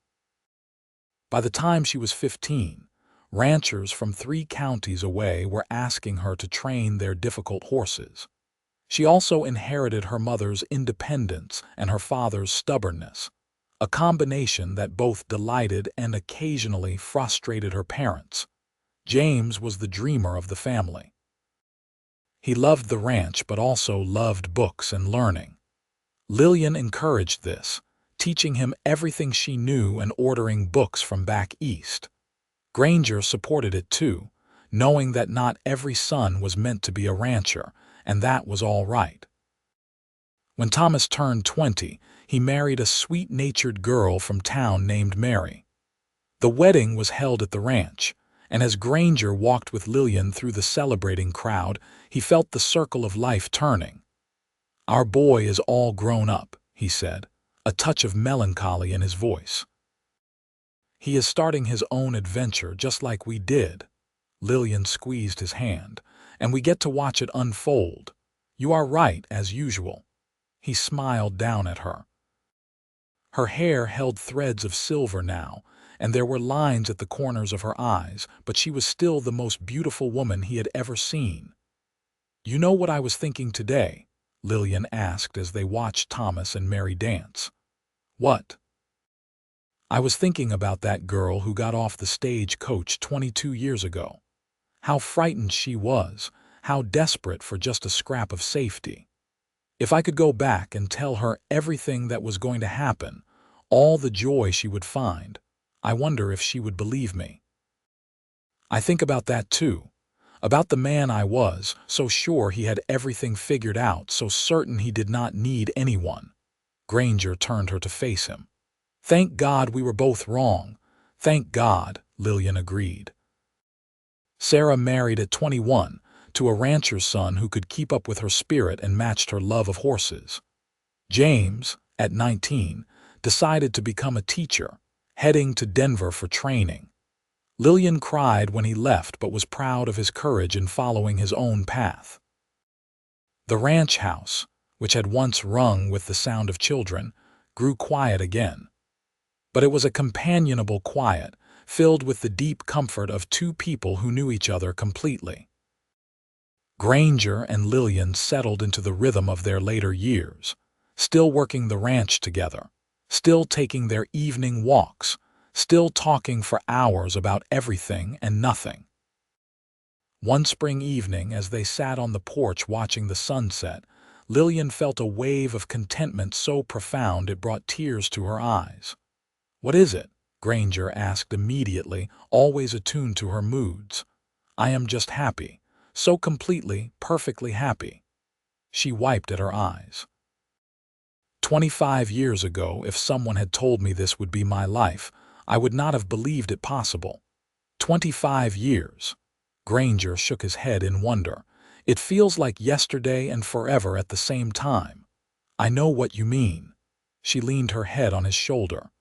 By the time she was 15, ranchers from 3 counties away were asking her to train their difficult horses. She also inherited her mother's independence and her father's stubbornness, a combination that both delighted and occasionally frustrated her parents. James was the dreamer of the family. He loved the ranch but also loved books and learning. Lillian encouraged this, teaching him everything she knew and ordering books from back east. Granger supported it too, knowing that not every son was meant to be a rancher, and that was all right. When Thomas turned 20, he married a sweet-natured girl from town named Mary. The wedding was held at the ranch, and as Granger walked with Lillian through the celebrating crowd, he felt the circle of life turning. "Our boy is all grown up," he said, a touch of melancholy in his voice. "He is starting his own adventure just like we did." Lillian squeezed his hand, "and we get to watch it unfold. You are right, as usual." He smiled down at her. Her hair held threads of silver now, and there were lines at the corners of her eyes, but she was still the most beautiful woman he had ever seen. "You know what I was thinking today?" Lillian asked as they watched Thomas and Mary dance. "What?" "I was thinking about that girl who got off the stagecoach 22 years ago. How frightened she was, how desperate for just a scrap of safety. If I could go back and tell her everything that was going to happen, all the joy she would find, I wonder if she would believe me. I think about that too, about the man I was, so sure he had everything figured out, so certain he did not need anyone." Granger turned her to face him. "Thank God we were both wrong. Thank God," Lillian agreed. Sarah married at 21 to a rancher's son who could keep up with her spirit and matched her love of horses. James, at 19, decided to become a teacher, heading to Denver for training. Lillian cried when he left but was proud of his courage in following his own path. The ranch house, which had once rung with the sound of children, grew quiet again. But it was a companionable quiet, filled with the deep comfort of 2 people who knew each other completely. Granger and Lillian settled into the rhythm of their later years, still working the ranch together, still taking their evening walks, still talking for hours about everything and nothing. One spring evening, as they sat on the porch watching the sunset, Lillian felt a wave of contentment so profound it brought tears to her eyes. "What is it?" Granger asked immediately, always attuned to her moods. "I am just happy, so completely, perfectly happy." She wiped at her eyes. 25 years ago, if someone had told me this would be my life, I would not have believed it possible. 25 years. Granger shook his head in wonder. "It feels like yesterday and forever at the same time." "I know what you mean." She leaned her head on his shoulder.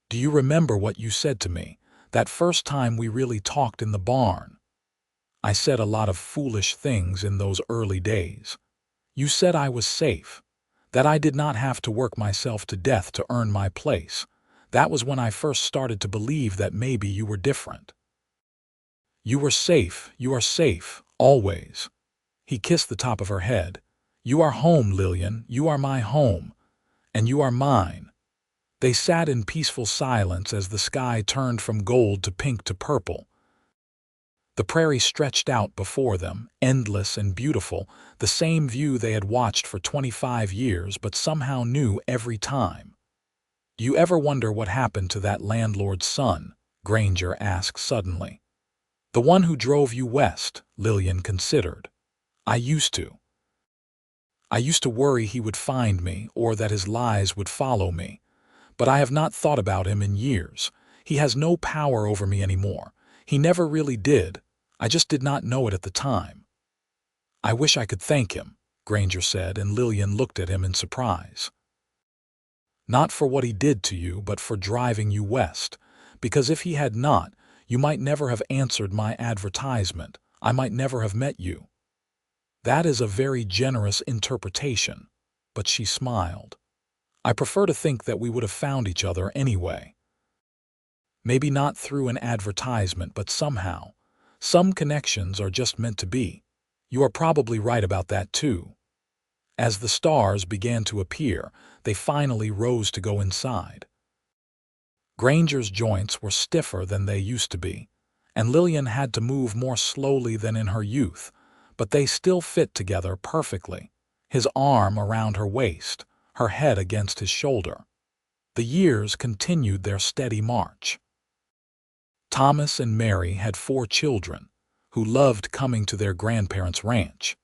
"Do you remember what you said to me, that first time we really talked in the barn?" "I said a lot of foolish things in those early days. You said I was safe, that I did not have to work myself to death to earn my place. That was when I first started to believe that maybe you were different." "You are safe, always." He kissed the top of her head. "You are home, Lillian, you are my home, and you are mine." They sat in peaceful silence as the sky turned from gold to pink to purple. The prairie stretched out before them, endless and beautiful, the same view they had watched for 25 years but somehow knew every time. "Do you ever wonder what happened to that landlord's son?" Granger asked suddenly. "The one who drove you west," Lillian considered. I used to. I used to worry he would find me or that his lies would follow me. But I have not thought about him in years. He has no power over me anymore. He never really did. I just did not know it at the time." I wish I could thank him, Granger said, and Lillian looked at him in surprise. Not for what he did to you, but for driving you west. Because if he had not, you might never have answered my advertisement. I might never have met you. That is a very generous interpretation. But she smiled. I prefer to think that we would have found each other anyway. Maybe not through an advertisement, but somehow. Some connections are just meant to be. You are probably right about that too. As the stars began to appear, they finally rose to go inside. Granger's joints were stiffer than they used to be, and Lillian had to move more slowly than in her youth, but they still fit together perfectly, his arm around her waist, her head against his shoulder. The years continued their steady march. Thomas and Mary had 4 children, who loved coming to their grandparents' ranch.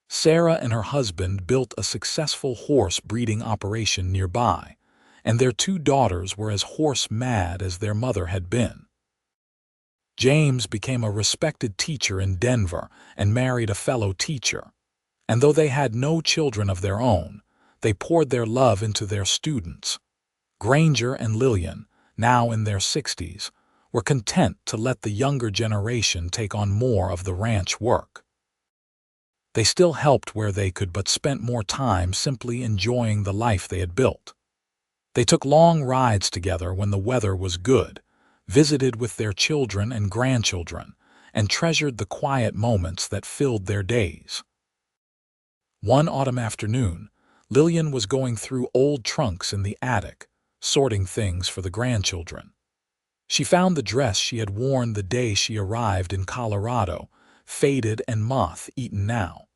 Sarah and her husband built a successful horse breeding operation nearby, and their 2 daughters were as horse-mad as their mother had been. James became a respected teacher in Denver and married a fellow teacher, and though they had no children of their own, they poured their love into their students. Granger and Lillian, now in their 60s, were content to let the younger generation take on more of the ranch work. They still helped where they could, but spent more time simply enjoying the life they had built. They took long rides together when the weather was good, visited with their children and grandchildren, and treasured the quiet moments that filled their days. One autumn afternoon, Lillian was going through old trunks in the attic, sorting things for the grandchildren. She found the dress she had worn the day she arrived in Colorado, faded and moth-eaten now.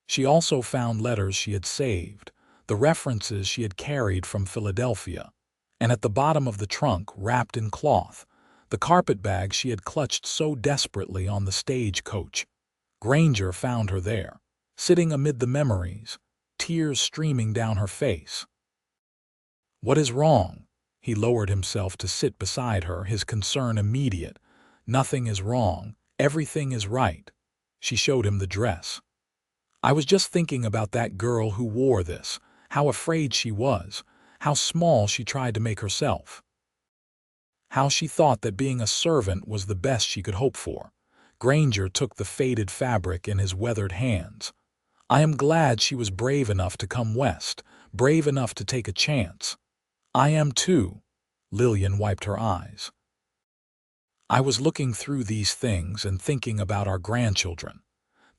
She also found letters she had saved, the references she had carried from Philadelphia, and at the bottom of the trunk, wrapped in cloth, the carpetbag she had clutched so desperately on the stagecoach. Granger found her there, sitting amid the memories, tears streaming down her face. "What is wrong?" He lowered himself to sit beside her, his concern immediate. "Nothing is wrong. Everything is right." She showed him the dress. "I was just thinking about that girl who wore this, how afraid she was, how small she tried to make herself, how she thought that being a servant was the best she could hope for." Granger took the faded fabric in his weathered hands. "I am glad she was brave enough to come west, brave enough to take a chance. I am too." Lillian wiped her eyes. "I was looking through these things and thinking about our grandchildren.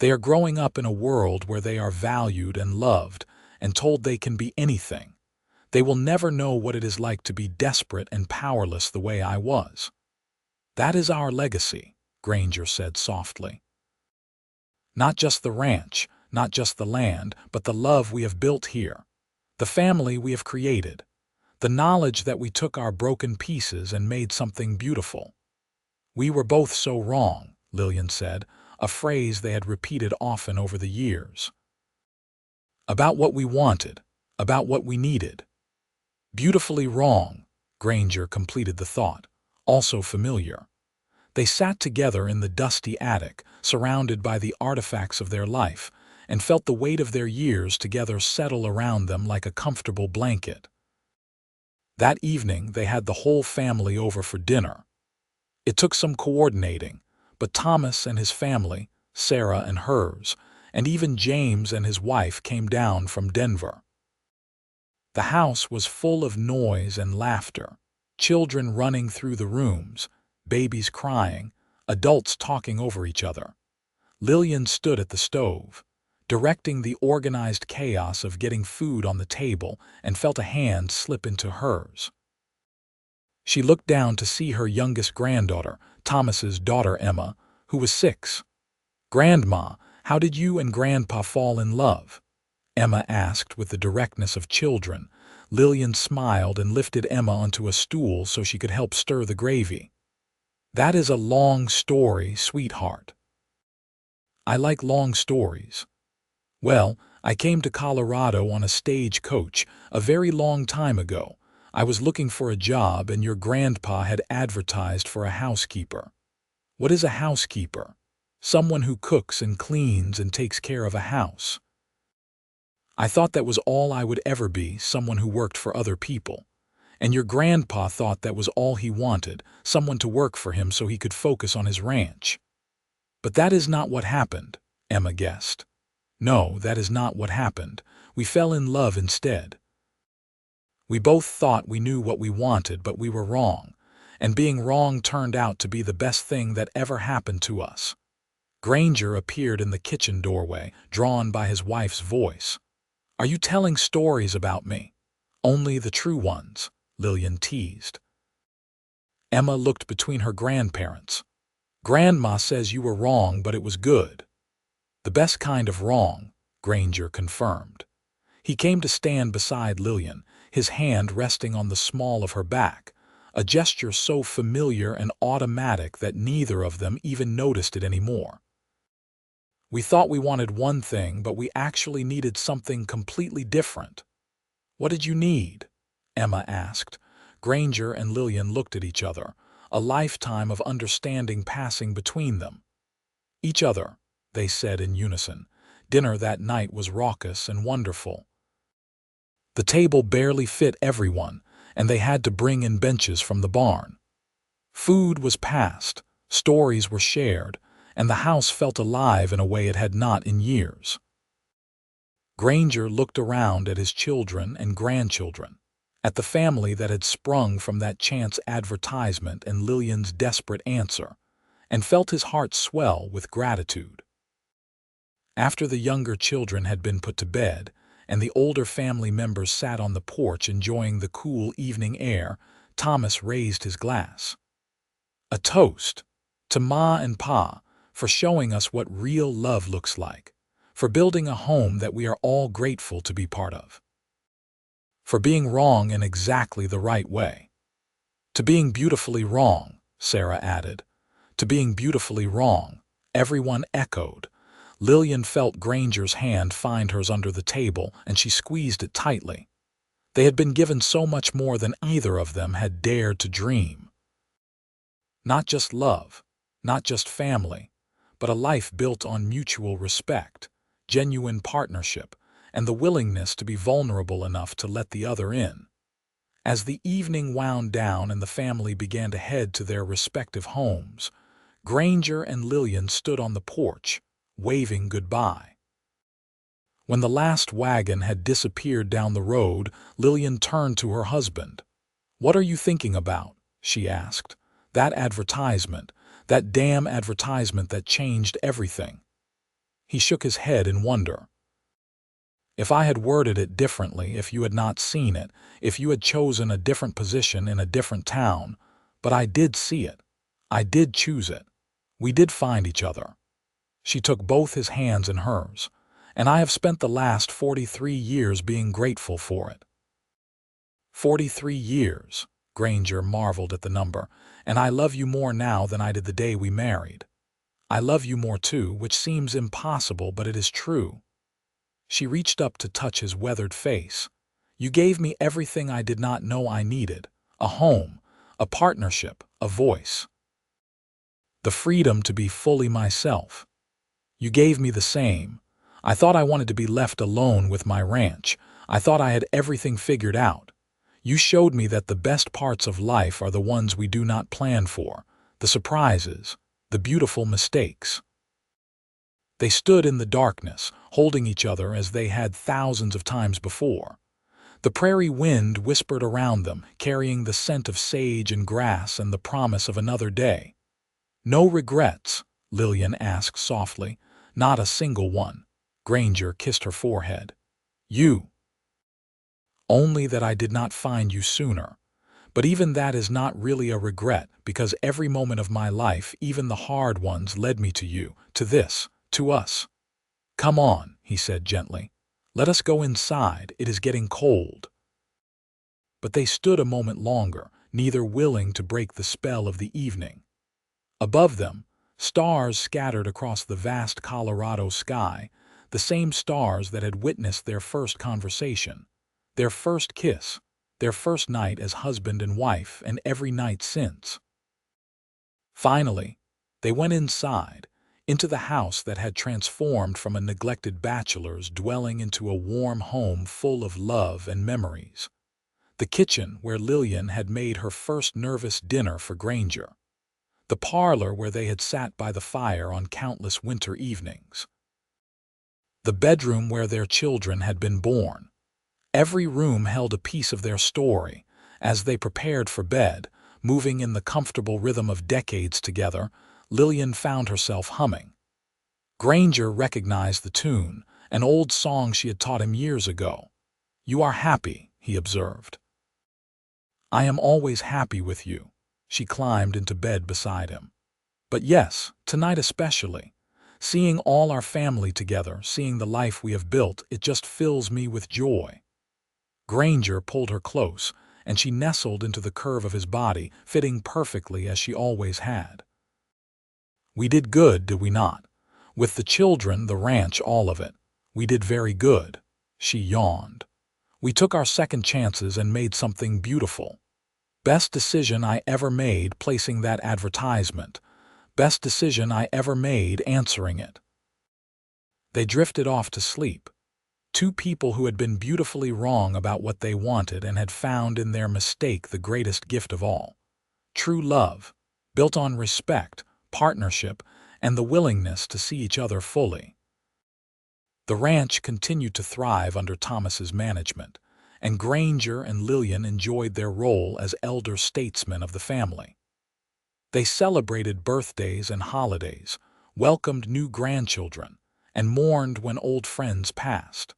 They are growing up in a world where they are valued and loved and told they can be anything. They will never know what it is like to be desperate and powerless the way I was. That is our legacy," Granger said softly. "Not just the ranch, not just the land, but the love we have built here, the family we have created, the knowledge that we took our broken pieces and made something beautiful." "We were both so wrong," Lillian said, a phrase they had repeated often over the years. "About what we wanted, about what we needed." "Beautifully wrong," Granger completed the thought, also familiar. They sat together in the dusty attic, surrounded by the artifacts of their life, and felt the weight of their years together settle around them like a comfortable blanket. That evening they had the whole family over for dinner. It took some coordinating, but Thomas and his family, Sarah and hers, and even James and his wife came down from Denver. The house was full of noise and laughter, children running through the rooms, babies crying, adults talking over each other. Lillian stood at the stove, directing the organized chaos of getting food on the table, and felt a hand slip into hers. She looked down to see her youngest granddaughter, Thomas's daughter Emma, who was 6. "Grandma, how did you and Grandpa fall in love?" Emma asked with the directness of children. Lillian smiled and lifted Emma onto a stool so she could help stir the gravy. "That is a long story, sweetheart." "I like long stories." "Well, I came to Colorado on a stagecoach a very long time ago. I was looking for a job and your grandpa had advertised for a housekeeper." "What is a housekeeper?" Someone who cooks and cleans and takes care of a house. I thought that was all I would ever be, someone who worked for other people. And your grandpa thought that was all he wanted, someone to work for him so he could focus on his ranch. But that is not what happened, Emma guessed. No, that is not what happened. We fell in love instead. We both thought we knew what we wanted, but we were wrong. And being wrong turned out to be the best thing that ever happened to us. Granger appeared in the kitchen doorway, drawn by his wife's voice. Are you telling stories about me? Only the true ones, Lillian teased. Emma looked between her grandparents. Grandma says you were wrong, but it was good. The best kind of wrong, Granger confirmed. He came to stand beside Lillian, his hand resting on the small of her back, a gesture so familiar and automatic that neither of them even noticed it anymore. We thought we wanted one thing, but we actually needed something completely different. What did you need? Emma asked. Granger and Lillian looked at each other, a lifetime of understanding passing between them. Each other, they said in unison. Dinner that night was raucous and wonderful. The table barely fit everyone, and they had to bring in benches from the barn. Food was passed, stories were shared, and the house felt alive in a way it had not in years. Granger looked around at his children and grandchildren, at the family that had sprung from that chance advertisement and Lillian's desperate answer, and felt his heart swell with gratitude. After the younger children had been put to bed, and the older family members sat on the porch enjoying the cool evening air, Thomas raised his glass. A toast to Ma and Pa for showing us what real love looks like, for building a home that we are all grateful to be part of. For being wrong in exactly the right way. To being beautifully wrong, Sarah added. To being beautifully wrong, everyone echoed. Lillian felt Granger's hand find hers under the table, and she squeezed it tightly. They had been given so much more than either of them had dared to dream. Not just love, not just family, but a life built on mutual respect, genuine partnership, and the willingness to be vulnerable enough to let the other in. As the evening wound down and the family began to head to their respective homes, Granger and Lillian stood on the porch, waving goodbye. When the last wagon had disappeared down the road, Lillian turned to her husband. "What are you thinking about?" she asked. "That advertisement, that damn advertisement that changed everything." He shook his head in wonder. "If I had worded it differently, if you had not seen it, if you had chosen a different position in a different town, but I did see it. I did choose it. We did find each other." She took both his hands in hers, "and I have spent the last 43 years being grateful for it." 43 years, Granger marveled at the number, "and I love you more now than I did the day we married. I love you more too, which seems impossible, but it is true." She reached up to touch his weathered face. "You gave me everything I did not know I needed, a home, a partnership, a voice. The freedom to be fully myself. You gave me the same. I thought I wanted to be left alone with my ranch. I thought I had everything figured out. You showed me that the best parts of life are the ones we do not plan for, the surprises, the beautiful mistakes." They stood in the darkness, holding each other as they had thousands of times before. The prairie wind whispered around them, carrying the scent of sage and grass and the promise of another day. "No regrets?" Lillian asked softly. "Not a single one." Granger kissed her forehead. "You." "Only that I did not find you sooner. But even that is not really a regret, because every moment of my life, even the hard ones, led me to you, to this, to us." "Come on," he said gently. "Let us go inside. It is getting cold." But they stood a moment longer, neither willing to break the spell of the evening. Above them, stars scattered across the vast Colorado sky, the same stars that had witnessed their first conversation, their first kiss, their first night as husband and wife, and every night since. Finally, they went inside, into the house that had transformed from a neglected bachelor's dwelling into a warm home full of love and memories. The kitchen where Lillian had made her first nervous dinner for Granger. The parlor where they had sat by the fire on countless winter evenings. The bedroom where their children had been born. Every room held a piece of their story. As they prepared for bed, moving in the comfortable rhythm of decades together, Lillian found herself humming. Granger recognized the tune, an old song she had taught him years ago. "You are happy," he observed. "I am always happy with you." She climbed into bed beside him. "But yes, tonight especially. Seeing all our family together, seeing the life we have built, it just fills me with joy." Granger pulled her close, and she nestled into the curve of his body, fitting perfectly as she always had. "We did good, did we not? With the children, the ranch, all of it. We did very good." She yawned. "We took our second chances and made something beautiful. Best decision I ever made placing that advertisement. Best decision I ever made answering it." They drifted off to sleep. Two people who had been beautifully wrong about what they wanted and had found in their mistake the greatest gift of all. True love, built on respect, partnership, and the willingness to see each other fully. The ranch continued to thrive under Thomas's management, and Granger and Lillian enjoyed their role as elder statesmen of the family. They celebrated birthdays and holidays, welcomed new grandchildren, and mourned when old friends passed.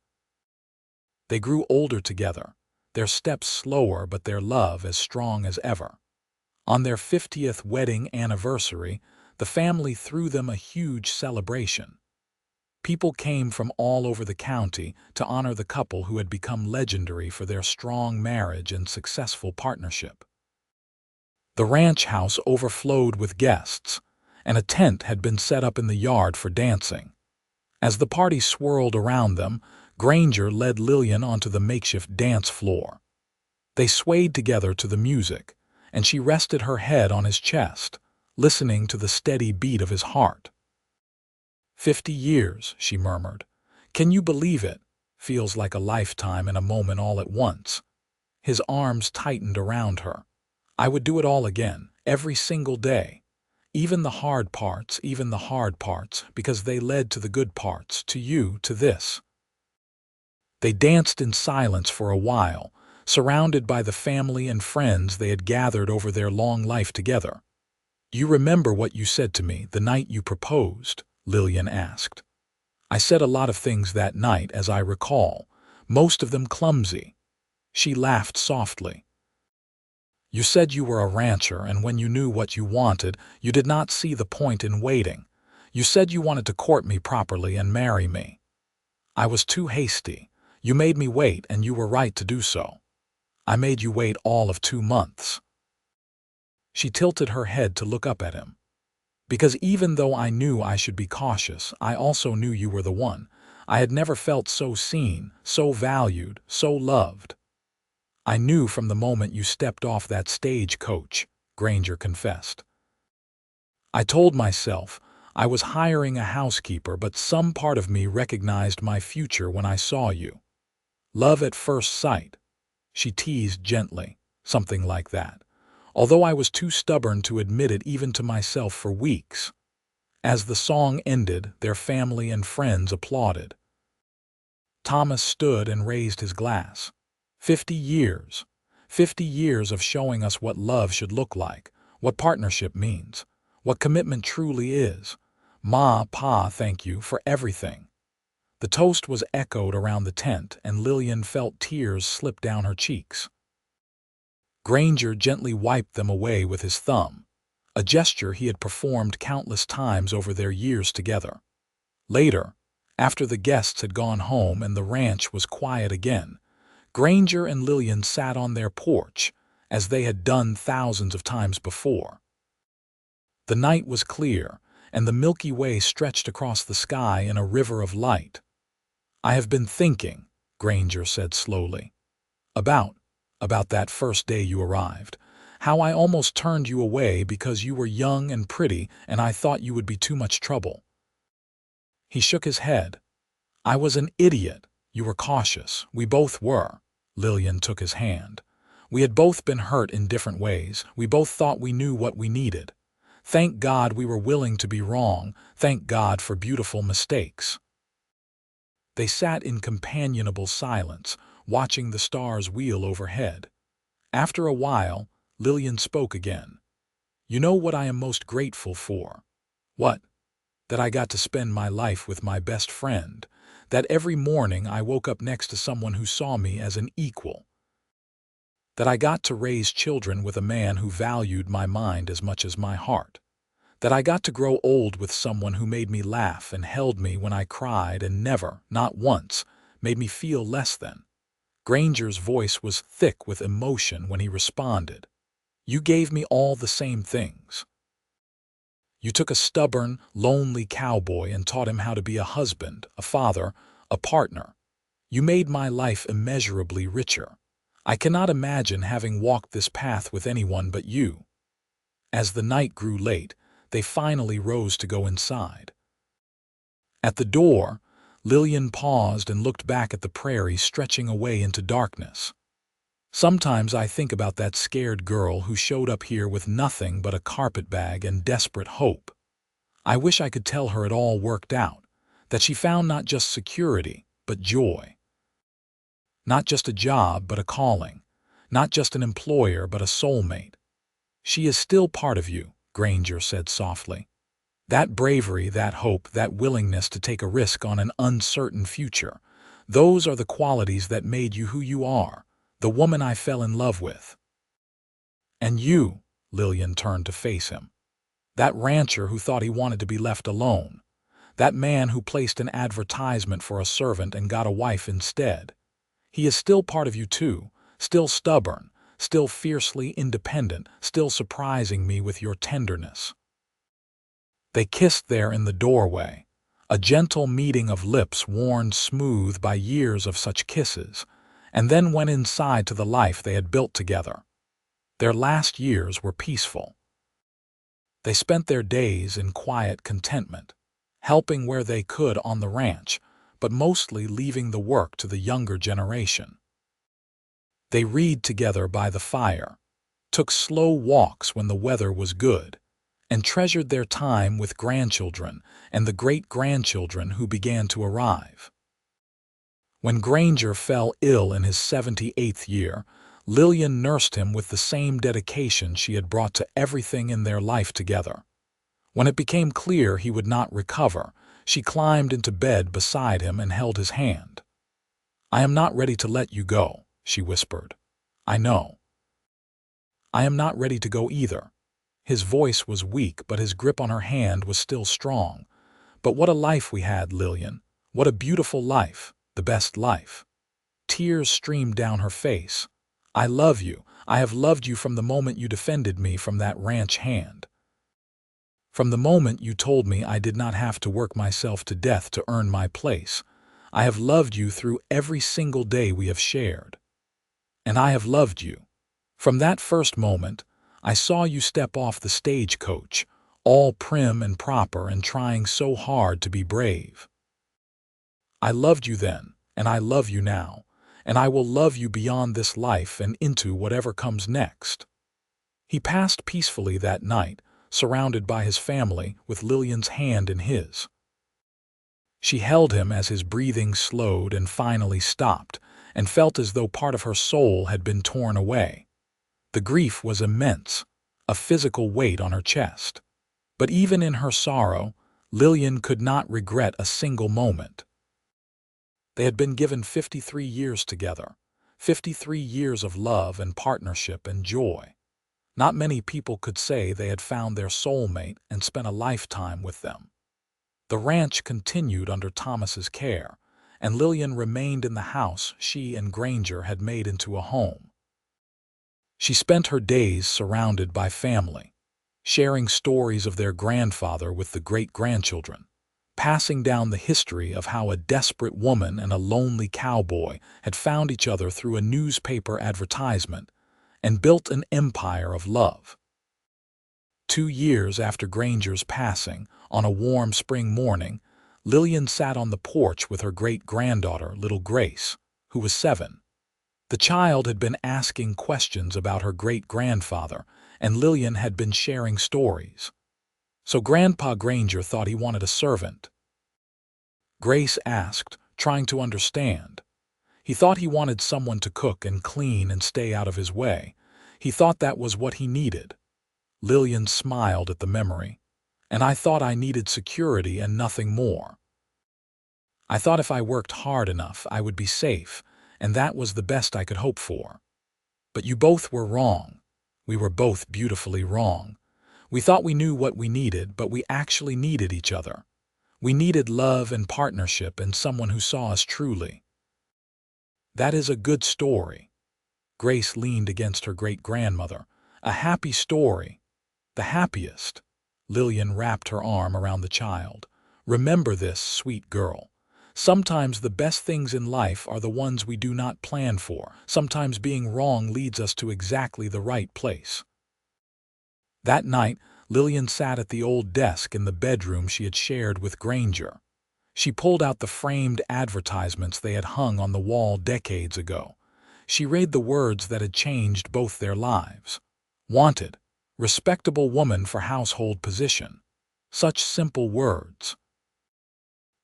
They grew older together, their steps slower but their love as strong as ever. On their 50th wedding anniversary, the family threw them a huge celebration. People came from all over the county to honor the couple who had become legendary for their strong marriage and successful partnership. The ranch house overflowed with guests, and a tent had been set up in the yard for dancing. As the party swirled around them, Granger led Lillian onto the makeshift dance floor. They swayed together to the music, and she rested her head on his chest, listening to the steady beat of his heart. 50 years, she murmured. "Can you believe it? Feels like a lifetime and a moment all at once." His arms tightened around her. "I would do it all again, every single day. Even the hard parts, because they led to the good parts, to you, to this." They danced in silence for a while, surrounded by the family and friends they had gathered over their long life together. "You remember what you said to me the night you proposed?" Lillian asked. "I said a lot of things that night, as I recall, most of them clumsy." She laughed softly. "You said you were a rancher, and when you knew what you wanted, you did not see the point in waiting. You said you wanted to court me properly and marry me. I was too hasty. You made me wait, and you were right to do so. I made you wait all of 2 months." She tilted her head to look up at him. "Because even though I knew I should be cautious, I also knew you were the one. I had never felt so seen, so valued, so loved." "I knew from the moment you stepped off that stagecoach," Granger confessed. "I told myself I was hiring a housekeeper, but some part of me recognized my future when I saw you. Love at first sight." She teased gently, something like that, although I was too stubborn to admit it even to myself for weeks. As the song ended, their family and friends applauded. Thomas stood and raised his glass. 50 years. 50 years of showing us what love should look like, what partnership means, what commitment truly is. Ma, Pa, thank you for everything. The toast was echoed around the tent, and Lillian felt tears slip down her cheeks. Granger gently wiped them away with his thumb, a gesture he had performed countless times over their years together. Later, after the guests had gone home and the ranch was quiet again, Granger and Lillian sat on their porch, as they had done thousands of times before. The night was clear, and the Milky Way stretched across the sky in a river of light. "I have been thinking," Granger said slowly, about that first day you arrived. How I almost turned you away because you were young and pretty and I thought you would be too much trouble. He shook his head. I was an idiot. You were cautious. We both were. Lillian took his hand. We had both been hurt in different ways. We both thought we knew what we needed. Thank God we were willing to be wrong. Thank God for beautiful mistakes. They sat in companionable silence, watching the stars wheel overhead. After a while, Lillian spoke again. You know what I am most grateful for? What? That I got to spend my life with my best friend. That every morning I woke up next to someone who saw me as an equal. That I got to raise children with a man who valued my mind as much as my heart. That I got to grow old with someone who made me laugh and held me when I cried and never, not once, made me feel less than. Granger's voice was thick with emotion when he responded. You gave me all the same things. You took a stubborn, lonely cowboy and taught him how to be a husband, a father, a partner. You made my life immeasurably richer. I cannot imagine having walked this path with anyone but you. As the night grew late, they finally rose to go inside. At the door, Lillian paused and looked back at the prairie stretching away into darkness. Sometimes I think about that scared girl who showed up here with nothing but a carpetbag and desperate hope. I wish I could tell her it all worked out, that she found not just security, but joy. Not just a job, but a calling. Not just an employer, but a soulmate. She is still part of you, Granger said softly. That bravery, that hope, that willingness to take a risk on an uncertain future, those are the qualities that made you who you are, the woman I fell in love with. And you, Lillian turned to face him. That rancher who thought he wanted to be left alone. That man who placed an advertisement for a servant and got a wife instead. He is still part of you too, still stubborn, still fiercely independent, still surprising me with your tenderness. They kissed there in the doorway, a gentle meeting of lips worn smooth by years of such kisses, and then went inside to the life they had built together. Their last years were peaceful. They spent their days in quiet contentment, helping where they could on the ranch, but mostly leaving the work to the younger generation. They read together by the fire, took slow walks when the weather was good, and treasured their time with grandchildren and the great-grandchildren who began to arrive. When Granger fell ill in his 78th year, Lillian nursed him with the same dedication she had brought to everything in their life together. When it became clear he would not recover, she climbed into bed beside him and held his hand. I am not ready to let you go, she whispered. I know. I am not ready to go either. His voice was weak, but his grip on her hand was still strong. But what a life we had, Lillian. What a beautiful life, the best life. Tears streamed down her face. I love you. I have loved you from the moment you defended me from that ranch hand. From the moment you told me I did not have to work myself to death to earn my place. I have loved you through every single day we have shared. And I have loved you. From that first moment, I saw you step off the stagecoach, all prim and proper and trying so hard to be brave. I loved you then, and I love you now, and I will love you beyond this life and into whatever comes next. He passed peacefully that night, surrounded by his family, with Lillian's hand in his. She held him as his breathing slowed and finally stopped, and felt as though part of her soul had been torn away. The grief was immense, a physical weight on her chest. But even in her sorrow, Lillian could not regret a single moment. They had been given 53 years together, 53 years of love and partnership and joy. Not many people could say they had found their soulmate and spent a lifetime with them. The ranch continued under Thomas's care, and Lillian remained in the house she and Granger had made into a home. She spent her days surrounded by family, sharing stories of their grandfather with the great-grandchildren, passing down the history of how a desperate woman and a lonely cowboy had found each other through a newspaper advertisement and built an empire of love. 2 years after Granger's passing, on a warm spring morning, Lillian sat on the porch with her great-granddaughter, little Grace, who was 7. The child had been asking questions about her great-grandfather, and Lillian had been sharing stories. "So Grandpa Granger thought he wanted a servant?" Grace asked, trying to understand. "He thought he wanted someone to cook and clean and stay out of his way. He thought that was what he needed." Lillian smiled at the memory. "And I thought I needed security and nothing more. I thought if I worked hard enough, I would be safe, and that was the best I could hope for. But you both were wrong. We were both beautifully wrong. We thought we knew what we needed, but we actually needed each other. We needed love and partnership and someone who saw us truly." "That is a good story." Grace leaned against her great-grandmother. "A happy story. The happiest." Lillian wrapped her arm around the child. "Remember this, sweet girl. Sometimes the best things in life are the ones we do not plan for. Sometimes being wrong leads us to exactly the right place." That night, Lillian sat at the old desk in the bedroom she had shared with Granger. She pulled out the framed advertisements they had hung on the wall decades ago. She read the words that had changed both their lives. "Wanted, respectable woman for household position." Such simple words.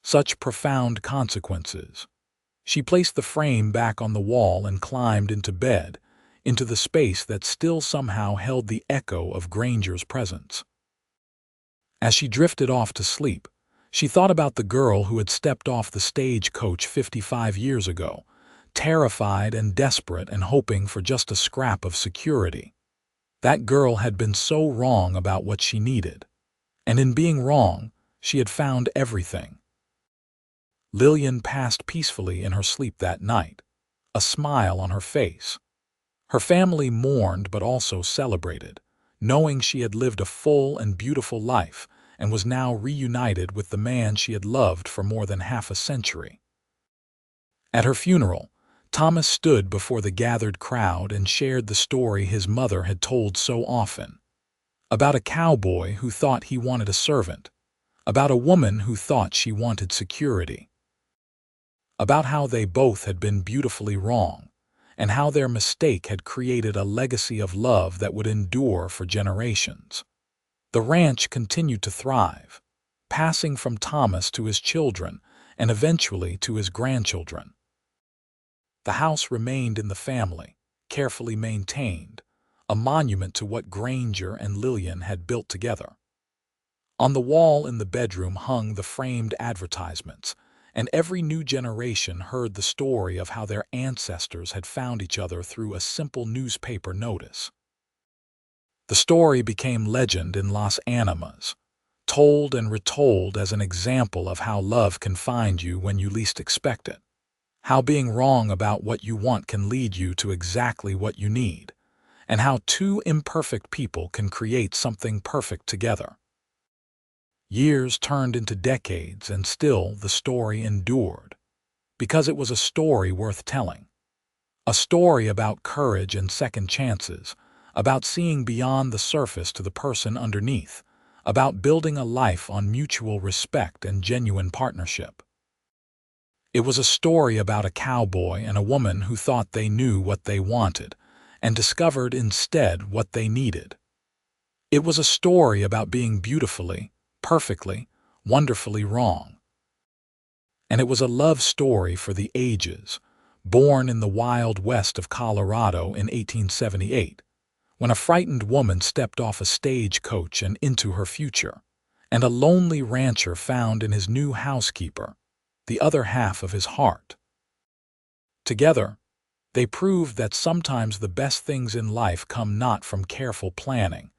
Such profound consequences. She placed the frame back on the wall and climbed into bed, into the space that still somehow held the echo of Granger's presence. As she drifted off to sleep, she thought about the girl who had stepped off the stagecoach 55 years ago, terrified and desperate and hoping for just a scrap of security. That girl had been so wrong about what she needed. And in being wrong, she had found everything. Lillian passed peacefully in her sleep that night, a smile on her face. Her family mourned but also celebrated, knowing she had lived a full and beautiful life and was now reunited with the man she had loved for more than half a century. At her funeral, Thomas stood before the gathered crowd and shared the story his mother had told so often. About a cowboy who thought he wanted a servant. About a woman who thought she wanted security. About how they both had been beautifully wrong, and how their mistake had created a legacy of love that would endure for generations. The ranch continued to thrive, passing from Thomas to his children and eventually to his grandchildren. The house remained in the family, carefully maintained, a monument to what Granger and Lillian had built together. On the wall in the bedroom hung the framed advertisements, and every new generation heard the story of how their ancestors had found each other through a simple newspaper notice. The story became legend in Las Animas, told and retold as an example of how love can find you when you least expect it, how being wrong about what you want can lead you to exactly what you need, and how two imperfect people can create something perfect together. Years turned into decades, and still the story endured, because it was a story worth telling. A story about courage and second chances, about seeing beyond the surface to the person underneath, about building a life on mutual respect and genuine partnership. It was a story about a cowboy and a woman who thought they knew what they wanted and discovered instead what they needed. It was a story about being beautifully, perfectly, wonderfully wrong. And it was a love story for the ages, born in the wild west of Colorado in 1878, when a frightened woman stepped off a stagecoach and into her future, and a lonely rancher found in his new housekeeper the other half of his heart. Together, they proved that sometimes the best things in life come not from careful planning,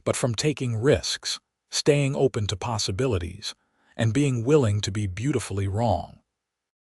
but from taking risks, staying open to possibilities, and being willing to be beautifully wrong.